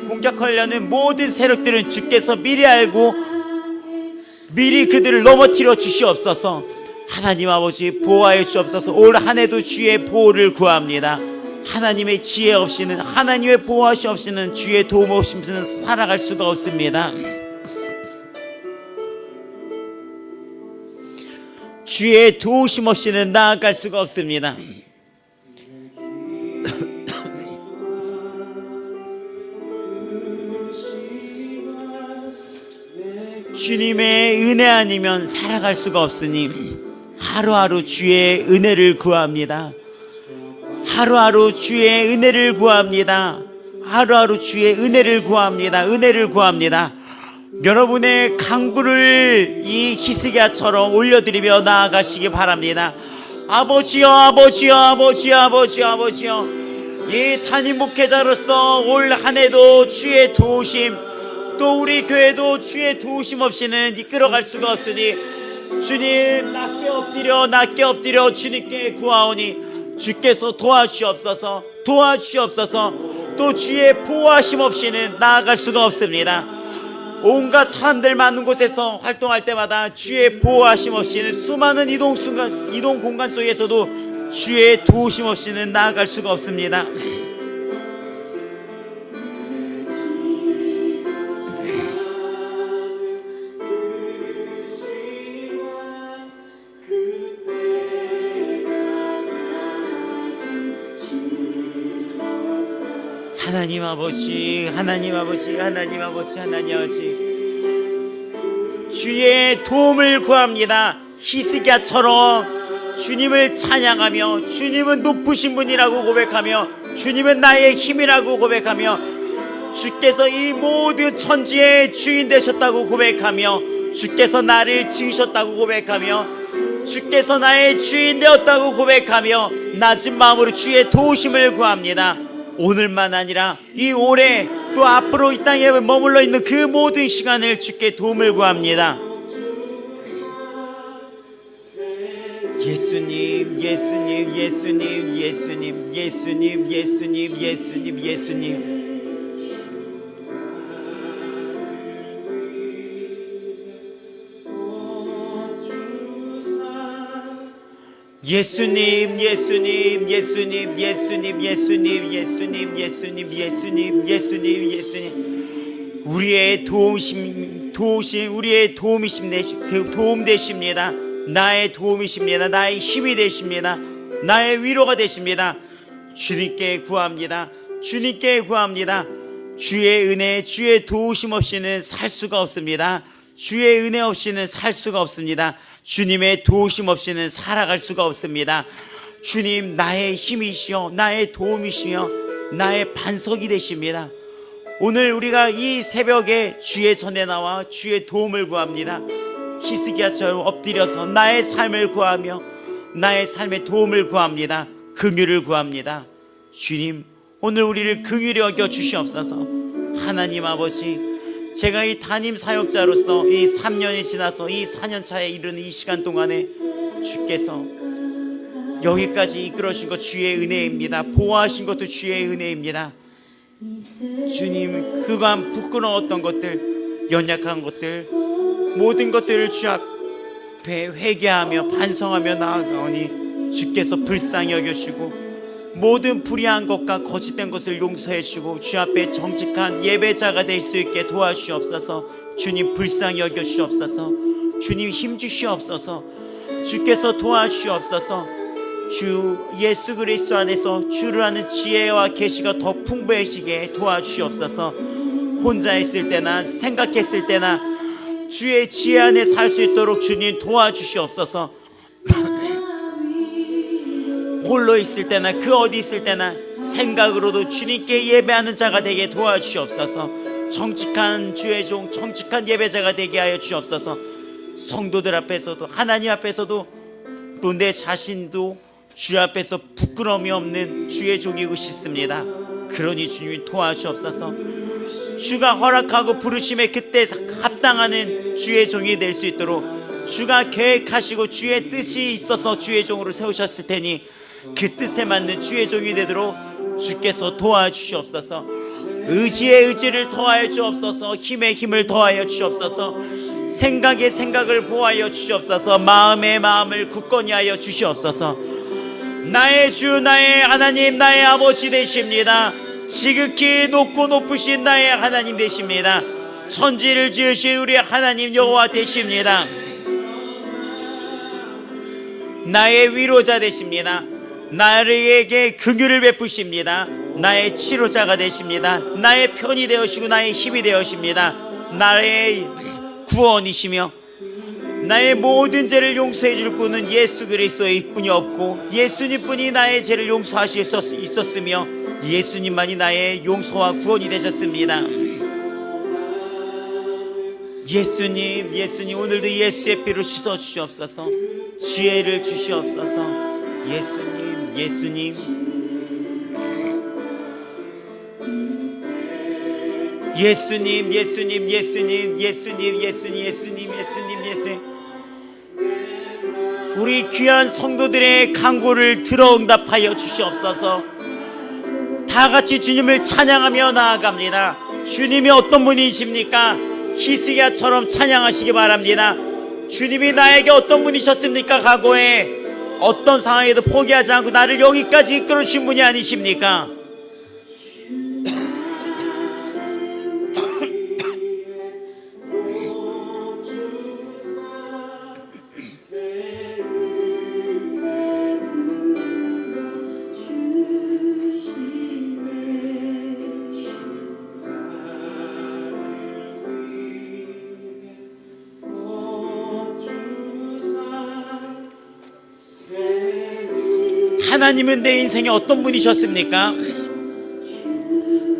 [SPEAKER 1] 공격하려는 모든 세력들은 주께서 미리 알고 미리 그들을 넘어뜨려 주시옵소서. 하나님 아버지, 보호하여 주옵소서. 올 한 해도 주의 보호를 구합니다. 하나님의 지혜 없이는, 하나님의 보호하심 없이는, 주의 도움 없이는 살아갈 수가 없습니다. 주의 도우심 없이는 나아갈 수가 없습니다. 주님의 은혜 아니면 살아갈 수가 없으니 하루하루 주의 은혜를 구합니다. 하루하루 주의 은혜를 구합니다. 하루하루 주의 은혜를 구합니다. 은혜를 구합니다. 여러분의 강구를 이 히스기야처럼 올려드리며 나아가시기 바랍니다. 아버지여, 아버지여, 아버지여, 아버지여, 아버지여, 이 담임 목회자로서 올 한해도 주의 도우심, 또 우리 교회도 주의 도우심 없이는 이끌어갈 수가 없으니 주님, 낮게 엎드려 주님께 구하오니 주께서 도와주시옵소서. 도와주시옵소서. 또 주의 보호하심 없이는 나아갈 수가 없습니다. 온갖 사람들 많은 곳에서 활동할 때마다 주의 보호하심 없이는 수많은 이동 공간 속에서도 주의 도우심 없이는 나아갈 수가 없습니다. 하나님 아버지, 하나님 아버지, 하나님 아버지, 하나님 아버지, 주의 도움을 구합니다. 히스기야처럼 주님을 찬양하며 주님은 높으신 분이라고 고백하며 주님은 나의 힘이라고 고백하며 주께서 이 모든 천지의 주인 되셨다고 고백하며 주께서 나를 지으셨다고 고백하며 주께서 나의 주인 되었다고 고백하며 낮은 마음으로 주의 도우심을 구합니다. 오늘만 아니라 이 올해 또 앞으로 이 땅에 머물러 있는 그 모든 시간을 주께 도움을 구합니다. 예수님, 예수님, 예수님, 예수님, 예수님, 예수님, 예수님, 예수님. 예수님, 예수님, 예수님, 예수님, 예수님, 예수님, 예수님, 예수님, 예수님, 예수님, 우리의 우리의 도움 되십니다. 나의 도움이십니다. 나의 힘이 되십니다. 나의 위로가 되십니다. 주님께 구합니다. 주님께 구합니다. 주의 은혜, 주의 도우심 없이는 살 수가 없습니다. 주의 은혜 없이는 살 수가 없습니다. 주님의 도우심 없이는 살아갈 수가 없습니다. 주님, 나의 힘이시여 나의 도움이시여 나의 반석이 되십니다. 오늘 우리가 이 새벽에 주의 전에 나와 주의 도움을 구합니다. 히스기야처럼 엎드려서 나의 삶을 구하며 나의 삶의 도움을 구합니다. 긍휼을 구합니다. 주님, 오늘 우리를 긍휼히 여겨 주시옵소서. 하나님 아버지, 제가 이 담임 사역자로서 이 3년이 지나서 이 4년차에 이르는 이 시간 동안에 주께서 여기까지 이끌어 주신 것 주의 은혜입니다. 보호하신 것도 주의 은혜입니다. 주님, 그간 부끄러웠던 것들, 연약한 것들, 모든 것들을 주 앞에 회개하며 반성하며 나아가오니 주께서 불쌍히 여겨주시고 모든 불의한 것과 거짓된 것을 용서해 주시고 주 앞에 정직한 예배자가 될 수 있게 도와주시옵소서. 주님, 불쌍히 여겨주시옵소서. 주님, 힘 주시옵소서. 주께서 도와주시옵소서. 주 예수 그리스도 안에서 주를 아는 지혜와 계시가 더 풍부해지게 도와주시옵소서. 혼자 있을 때나 생각했을 때나 주의 지혜 안에 살 수 있도록 주님 도와주시옵소서. 홀로 있을 때나 그 어디 있을 때나 생각으로도 주님께 예배하는 자가 되게 도와주시옵소서. 정직한 주의 종, 정직한 예배자가 되게 하여 주옵소서. 성도들 앞에서도 하나님 앞에서도 또 내 자신도 주 앞에서 부끄러움이 없는 주의 종이고 싶습니다. 그러니 주님이 도와주옵소서. 주가 허락하고 부르심에 그때 합당하는 주의 종이 될 수 있도록 주가 계획하시고 주의 뜻이 있어서 주의 종으로 세우셨을 테니 그 뜻에 맞는 주의 종이 되도록 주께서 도와주시옵소서. 의지에 의지를 더하여 주옵소서. 힘에 힘을 더하여 주옵소서. 생각에 생각을 보하여 주시옵소서. 마음에 마음을 굳건히 하여 주시옵소서. 나의 주, 나의 하나님, 나의 아버지 되십니다. 지극히 높고 높으신 나의 하나님 되십니다. 천지를 지으신 우리 하나님 여호와 되십니다. 나의 위로자 되십니다. 나에게 긍휼을 베푸십니다. 나의 치료자가 되십니다. 나의 편이 되어시고 나의 힘이 되어십니다. 나의 구원이시며 나의 모든 죄를 용서해 줄 분은 예수 그리스도의 뿐이 없고 예수님뿐이 나의 죄를 용서하실 수 있었으며 예수님만이 나의 용서와 구원이 되셨습니다. 예수님, 예수님, 오늘도 예수의 피로 씻어 주시옵소서. 지혜를 주시옵소서. 예수님, 예수님, 예수님, 예수님, 예수님, 예수님, 예수님, 예수님, 예수님, 예수님. 우리 귀한 성도들의 간구를 들어 응답하여 주시옵소서. 다 같이 주님을 찬양하며 나아갑니다. 주님이 어떤 분이십니까? 히스기야처럼 찬양하시기 바랍니다. 주님이 나에게 어떤 분이셨습니까? 과거에 어떤 상황에도 포기하지 않고 나를 여기까지 이끌어 주신 분이 아니십니까? 하나님은 내 인생에 어떤 분이셨습니까?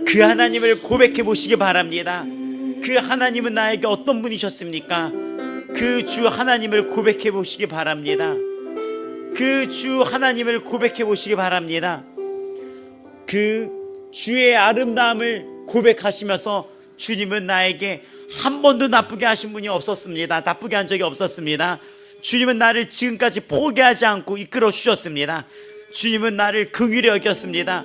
[SPEAKER 1] 그 하나님을 고백해 보시기 바랍니다. 그 하나님은 나에게 어떤 분이셨습니까? 그 주 하나님을 고백해 보시기 바랍니다. 그 주 하나님을 고백해 보시기 바랍니다. 그 주의 아름다움을 고백하시면서 주님은 나에게 한 번도 나쁘게 하신 분이 없었습니다. 나쁘게 한 적이 없었습니다. 주님은 나를 지금까지 포기하지 않고 이끌어 주셨습니다. 주님은 나를 긍휼히 여겼습니다.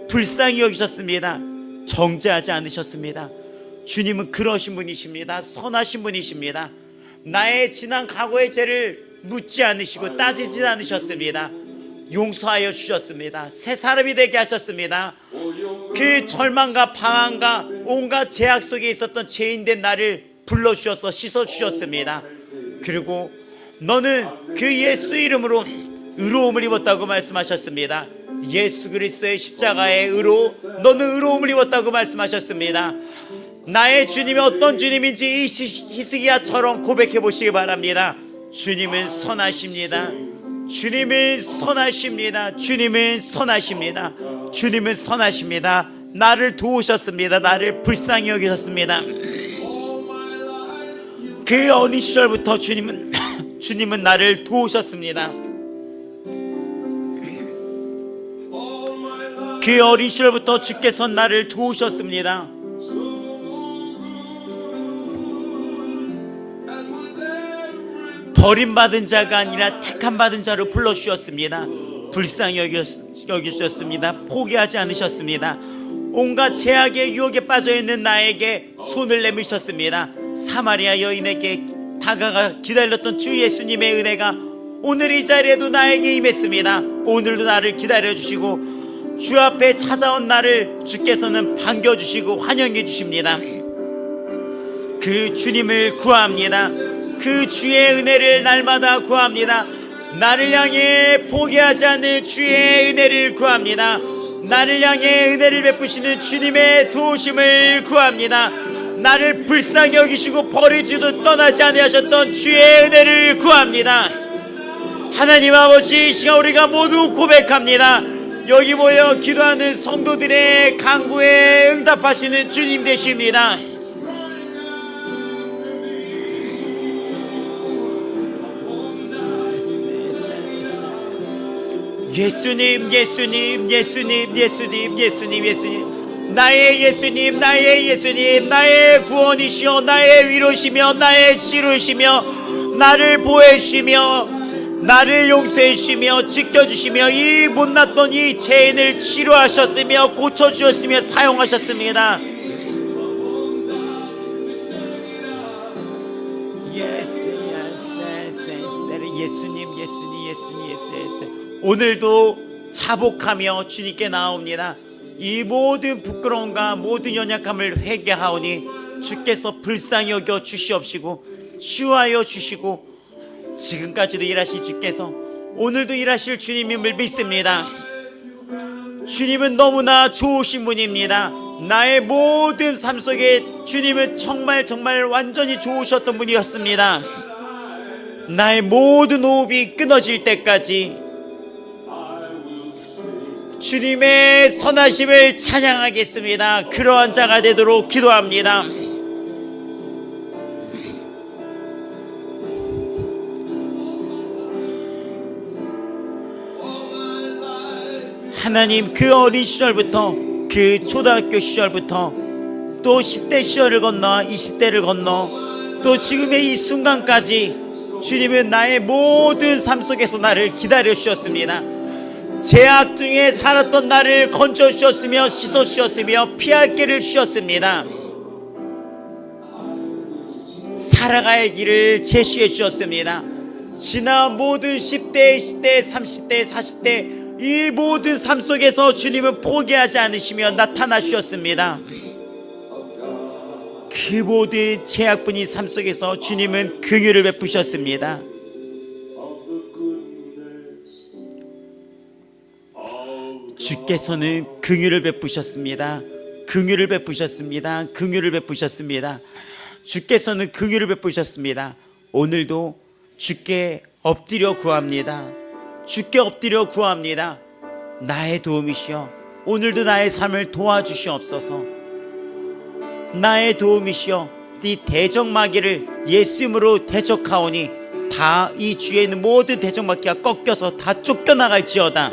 [SPEAKER 1] 불쌍히 여기셨습니다. 정죄하지 않으셨습니다. 주님은 그러신 분이십니다. 선하신 분이십니다. 나의 지난 과거의 죄를 묻지 않으시고 따지지 않으셨습니다. 용서하여 주셨습니다. 새 사람이 되게 하셨습니다. 그 절망과 방황과 온갖 제약 속에 있었던 죄인된 나를 불러주셔서 씻어주셨습니다. 그리고 너는 그 예수 이름으로 의로움을 입었다고 말씀하셨습니다. 예수 그리스도의 십자가의 의로 너는 의로움을 입었다고 말씀하셨습니다. 나의 주님이 어떤 주님인지 히스기야처럼 고백해 보시기 바랍니다. 주님은 선하십니다. 주님은 선하십니다. 주님은 선하십니다. 주님은 선하십니다. 나를 도우셨습니다. 나를 불쌍히 여기셨습니다. 그 어린 시절부터 주님은 나를 도우셨습니다. 그 어린 시절부터 주께서 나를 도우셨습니다. 버림받은 자가 아니라 택함받은 자로 불러주셨습니다. 불쌍히 여기셨습니다. 포기하지 않으셨습니다. 온갖 제약의 유혹에 빠져있는 나에게 손을 내미셨습니다. 사마리아 여인에게 다가가 기다렸던 주 예수님의 은혜가 오늘 이 자리에도 나에게 임했습니다. 오늘도 나를 기다려주시고 주 앞에 찾아온 나를 주께서는 반겨주시고 환영해 주십니다. 그 주님을 구합니다. 그 주의 은혜를 날마다 구합니다. 나를 향해 포기하지 않는 주의 은혜를 구합니다. 나를 향해 은혜를 베푸시는 주님의 도우심을 구합니다. 나를 불쌍히 여기시고 버리지도 떠나지 않으셨던 주의 은혜를 구합니다. 하나님 아버지, 이 시간 우리가 모두 고백합니다. 여기 모여 기도하는 성도들의 간구에 응답하시는 주님 되십니다. 예수님, 예수님, 예수님, 예수님, 예수님, 예수님, 나의 예수님, 나의 예수님, 나의 구원이시여, 나의 위로시며, 나의 치료시며, 나를 보호해주시며, 나를 용서해주시며, 지켜주시며, 이 못났던 이 죄인을 치료하셨으며, 고쳐주셨으며, 사용하셨습니다. 예수님, 예수님, 예수님, 예수님. 오늘도 자복하며 주님께 나옵니다. 이 모든 부끄러움과 모든 연약함을 회개하오니 주께서 불쌍히 여겨 주시옵시고 치유하여 주시고 지금까지도 일하신 주께서 오늘도 일하실 주님임을 믿습니다. 주님은 너무나 좋으신 분입니다. 나의 모든 삶 속에 주님은 정말 완전히 좋으셨던 분이었습니다. 나의 모든 호흡이 끊어질 때까지 주님의 선하심을 찬양하겠습니다. 그러한 자가 되도록 기도합니다. 하나님, 그 어린 시절부터, 그 초등학교 시절부터, 또 10대 시절을 건너 20대를 건너 또 지금의 이 순간까지 주님은 나의 모든 삶 속에서 나를 기다려 주셨습니다. 죄악 중에 살았던 나를 건져 주셨으며 씻어 주셨으며 피할 길을 주셨습니다. 살아가의 길을 제시해 주셨습니다. 지난 모든 10대, 20대, 30대, 40대 이 모든 삶 속에서 주님은 포기하지 않으시며 나타나 주셨습니다. 그 모든 죄악분이 삶 속에서 주님은 긍휼을 베푸셨습니다. 주께서는 긍휼을 베푸셨습니다. 긍휼을 베푸셨습니다. 긍휼을 베푸셨습니다. 주께서는 긍휼을 베푸셨습니다. 오늘도 주께 엎드려 구합니다. 주께 엎드려 구합니다. 나의 도움이시여 오늘도 나의 삶을 도와주시옵소서. 나의 도움이시여 네 대적마귀를 예수 이름으로 대적하오니 다 이 주에 있는 모든 대적마귀가 꺾여서 다 쫓겨나갈지어다.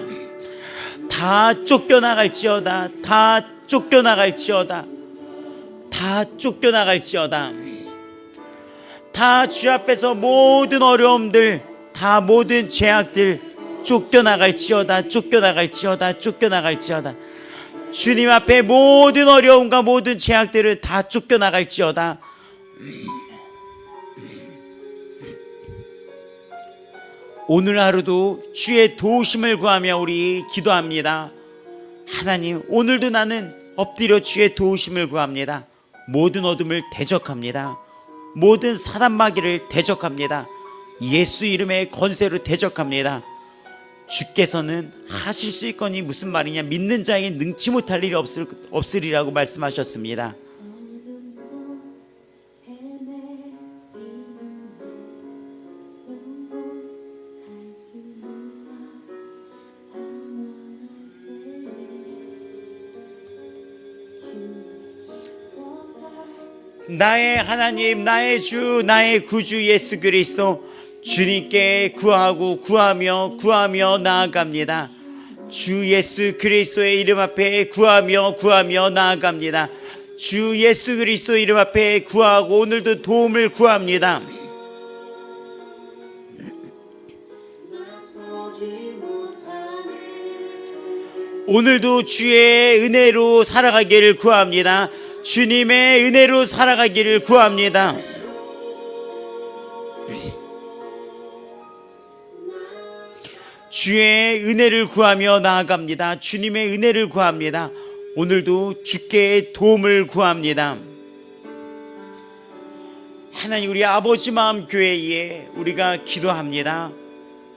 [SPEAKER 1] 다 쫓겨나갈지어다. 다 쫓겨나갈지어다. 다 쫓겨나갈지어다. 다 주 앞에서 모든 어려움들, 다 모든 죄악들 쫓겨나갈지어다. 쫓겨나갈지어다. 쫓겨나갈지어다. 주님 앞에 모든 어려움과 모든 죄악들을 다 쫓겨나갈지어다. 오늘 하루도 주의 도우심을 구하며 우리 기도합니다. 하나님, 오늘도 나는 엎드려 주의 도우심을 구합니다. 모든 어둠을 대적합니다. 모든 사단 마귀를 대적합니다. 예수 이름의 권세로 대적합니다. 주께서는 하실 수 있거니 무슨 말이냐, 믿는 자에게 능치 못할 일이 없으리라고 말씀하셨습니다. 나의 하나님, 나의 주, 나의 구주 예수 그리스도, 주님께 구하며 나아갑니다. 주 예수 그리스도의 이름 앞에 구하며 나아갑니다. 주 예수 그리스도 이름 앞에 구하고 오늘도 도움을 구합니다. 오늘도 주의 은혜로 살아가기를 구합니다. 주님의 은혜로 살아가기를 구합니다. 주의 은혜를 구하며 나아갑니다. 주님의 은혜를 구합니다. 오늘도 주께 도움을 구합니다. 하나님, 우리 아버지 마음 교회에 우리가 기도합니다.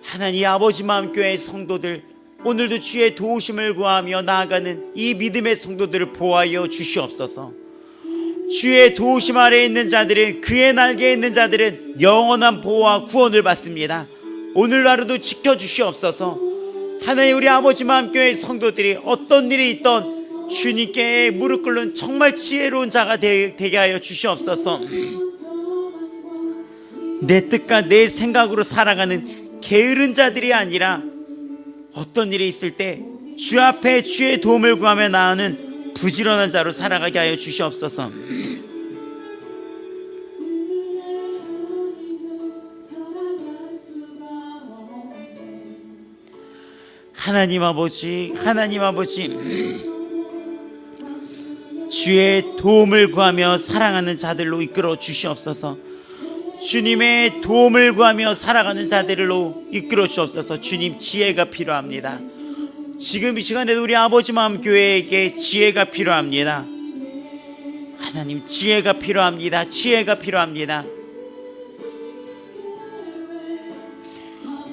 [SPEAKER 1] 하나님, 아버지 마음 교회 성도들, 오늘도 주의 도우심을 구하며 나아가는 이 믿음의 성도들을 보호하여 주시옵소서. 주의 도우심 아래에 있는 자들은, 그의 날개에 있는 자들은 영원한 보호와 구원을 받습니다. 오늘 하루도 지켜주시옵소서. 하나님, 우리 아버지 마음교회 성도들이 어떤 일이 있던 주님께 무릎 꿇는 정말 지혜로운 자가 되게 하여 주시옵소서. 내 뜻과 내 생각으로 살아가는 게으른 자들이 아니라 어떤 일이 있을 때 주 앞에 주의 도움을 구하며 나아가는 부지런한 자로 살아가게 하여 주시옵소서. 하나님 아버지, 주의 도움을 구하며 사랑하는 자들로 이끌어 주시옵소서. 주님의 도움을 구하며 살아가는 자들로 이끌어 주옵소서. 주님, 지혜가 필요합니다. 지금 이 시간에도 우리 아버지 마음 교회에게 지혜가 필요합니다. 하나님, 지혜가 필요합니다. 지혜가 필요합니다.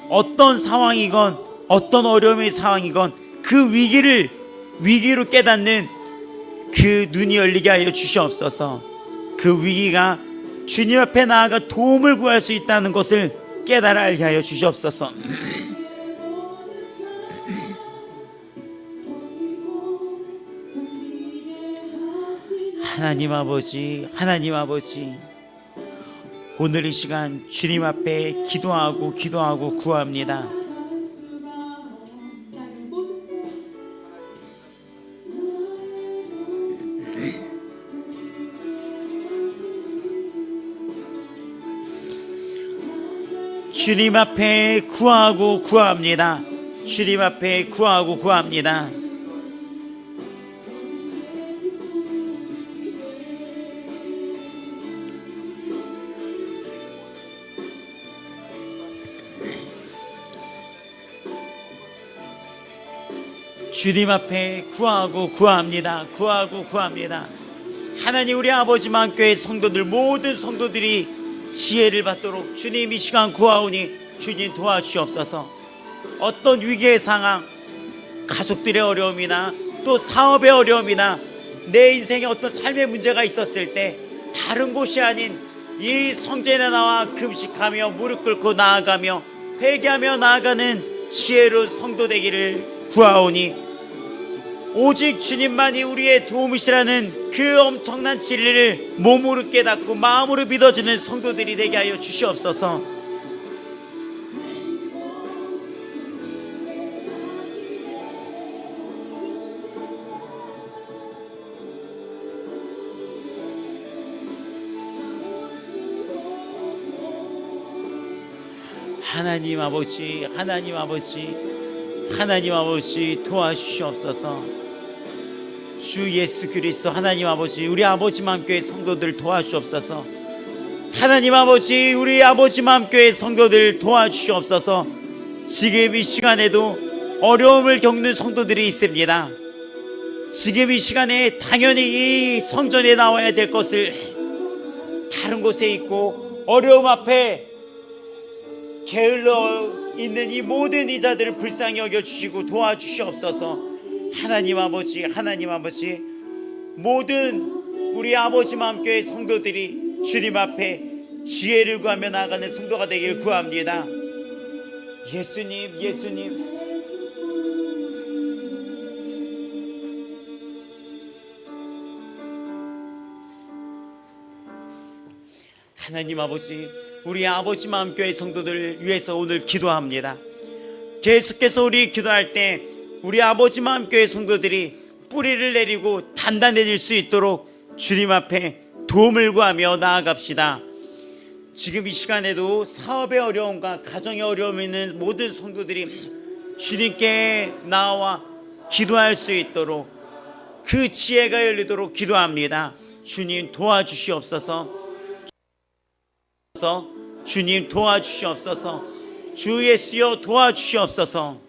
[SPEAKER 1] 어떤 상황이건 어떤 어려움의 상황이건 그 위기로 깨닫는 그 눈이 열리게 하여 주시옵소서. 그 위기가 주님 앞에 나아가 도움을 구할 수 있다는 것을 깨달아 알게 하여 주시옵소서. 하나님 아버지, 하나님 아버지, 오늘 이 시간 주님 앞에 기도하고 구합니다. 주님 앞에 구합니다. 주님 앞에 구합니다. 주님 앞에 구합니다. 구합니다. 하나님, 우리 아버지 만교회 성도들, 모든 성도들이 지혜를 받도록 주님 이 시간 구하오니 주님 도와주시옵소서. 어떤 위기의 상황, 가족들의 어려움이나 또 사업의 어려움이나 내 인생에 어떤 삶의 문제가 있었을 때 다른 곳이 아닌 이 성전에 나와 금식하며 무릎 꿇고 나아가며 회개하며 나아가는 지혜로운 성도 되기를 구하오니 오직 주님만이 우리의 도움이시라는 그 엄청난 진리를 몸으로 깨닫고 마음으로 믿어주는 성도들이 되게 하여 주시옵소서. 하나님 아버지, 하나님 아버지, 하나님 아버지 도와주시옵소서. 주 예수 그리스도 하나님 아버지, 우리 아버지 마음교회 성도들 도와주옵소서. 하나님 아버지, 우리 아버지 마음교회 성도들 도와주시옵소서. 지금 이 시간에도 어려움을 겪는 성도들이 있습니다. 지금 이 시간에 당연히 이 성전에 나와야 될 것을 다른 곳에 있고 어려움 앞에 게을러 있는 이 모든 이자들을 불쌍히 여겨주시고 도와주시옵소서. 하나님 아버지, 하나님 아버지, 모든 우리 아버지 마음교회 성도들이 주님 앞에 지혜를 구하며 나아가는 성도가 되기를 구합니다. 예수님, 예수님, 하나님 아버지, 우리 아버지 마음교회 성도들을 위해서 오늘 기도합니다. 계속해서 우리 기도할 때 우리 아버지 마음교회 성도들이 뿌리를 내리고 단단해질 수 있도록 주님 앞에 도움을 구하며 나아갑시다. 지금 이 시간에도 사업의 어려움과 가정의 어려움이 있는 모든 성도들이 주님께 나와 기도할 수 있도록 그 지혜가 열리도록 기도합니다. 주님 도와주시옵소서. 주님 도와주시옵소서. 주 예수여 도와주시옵소서.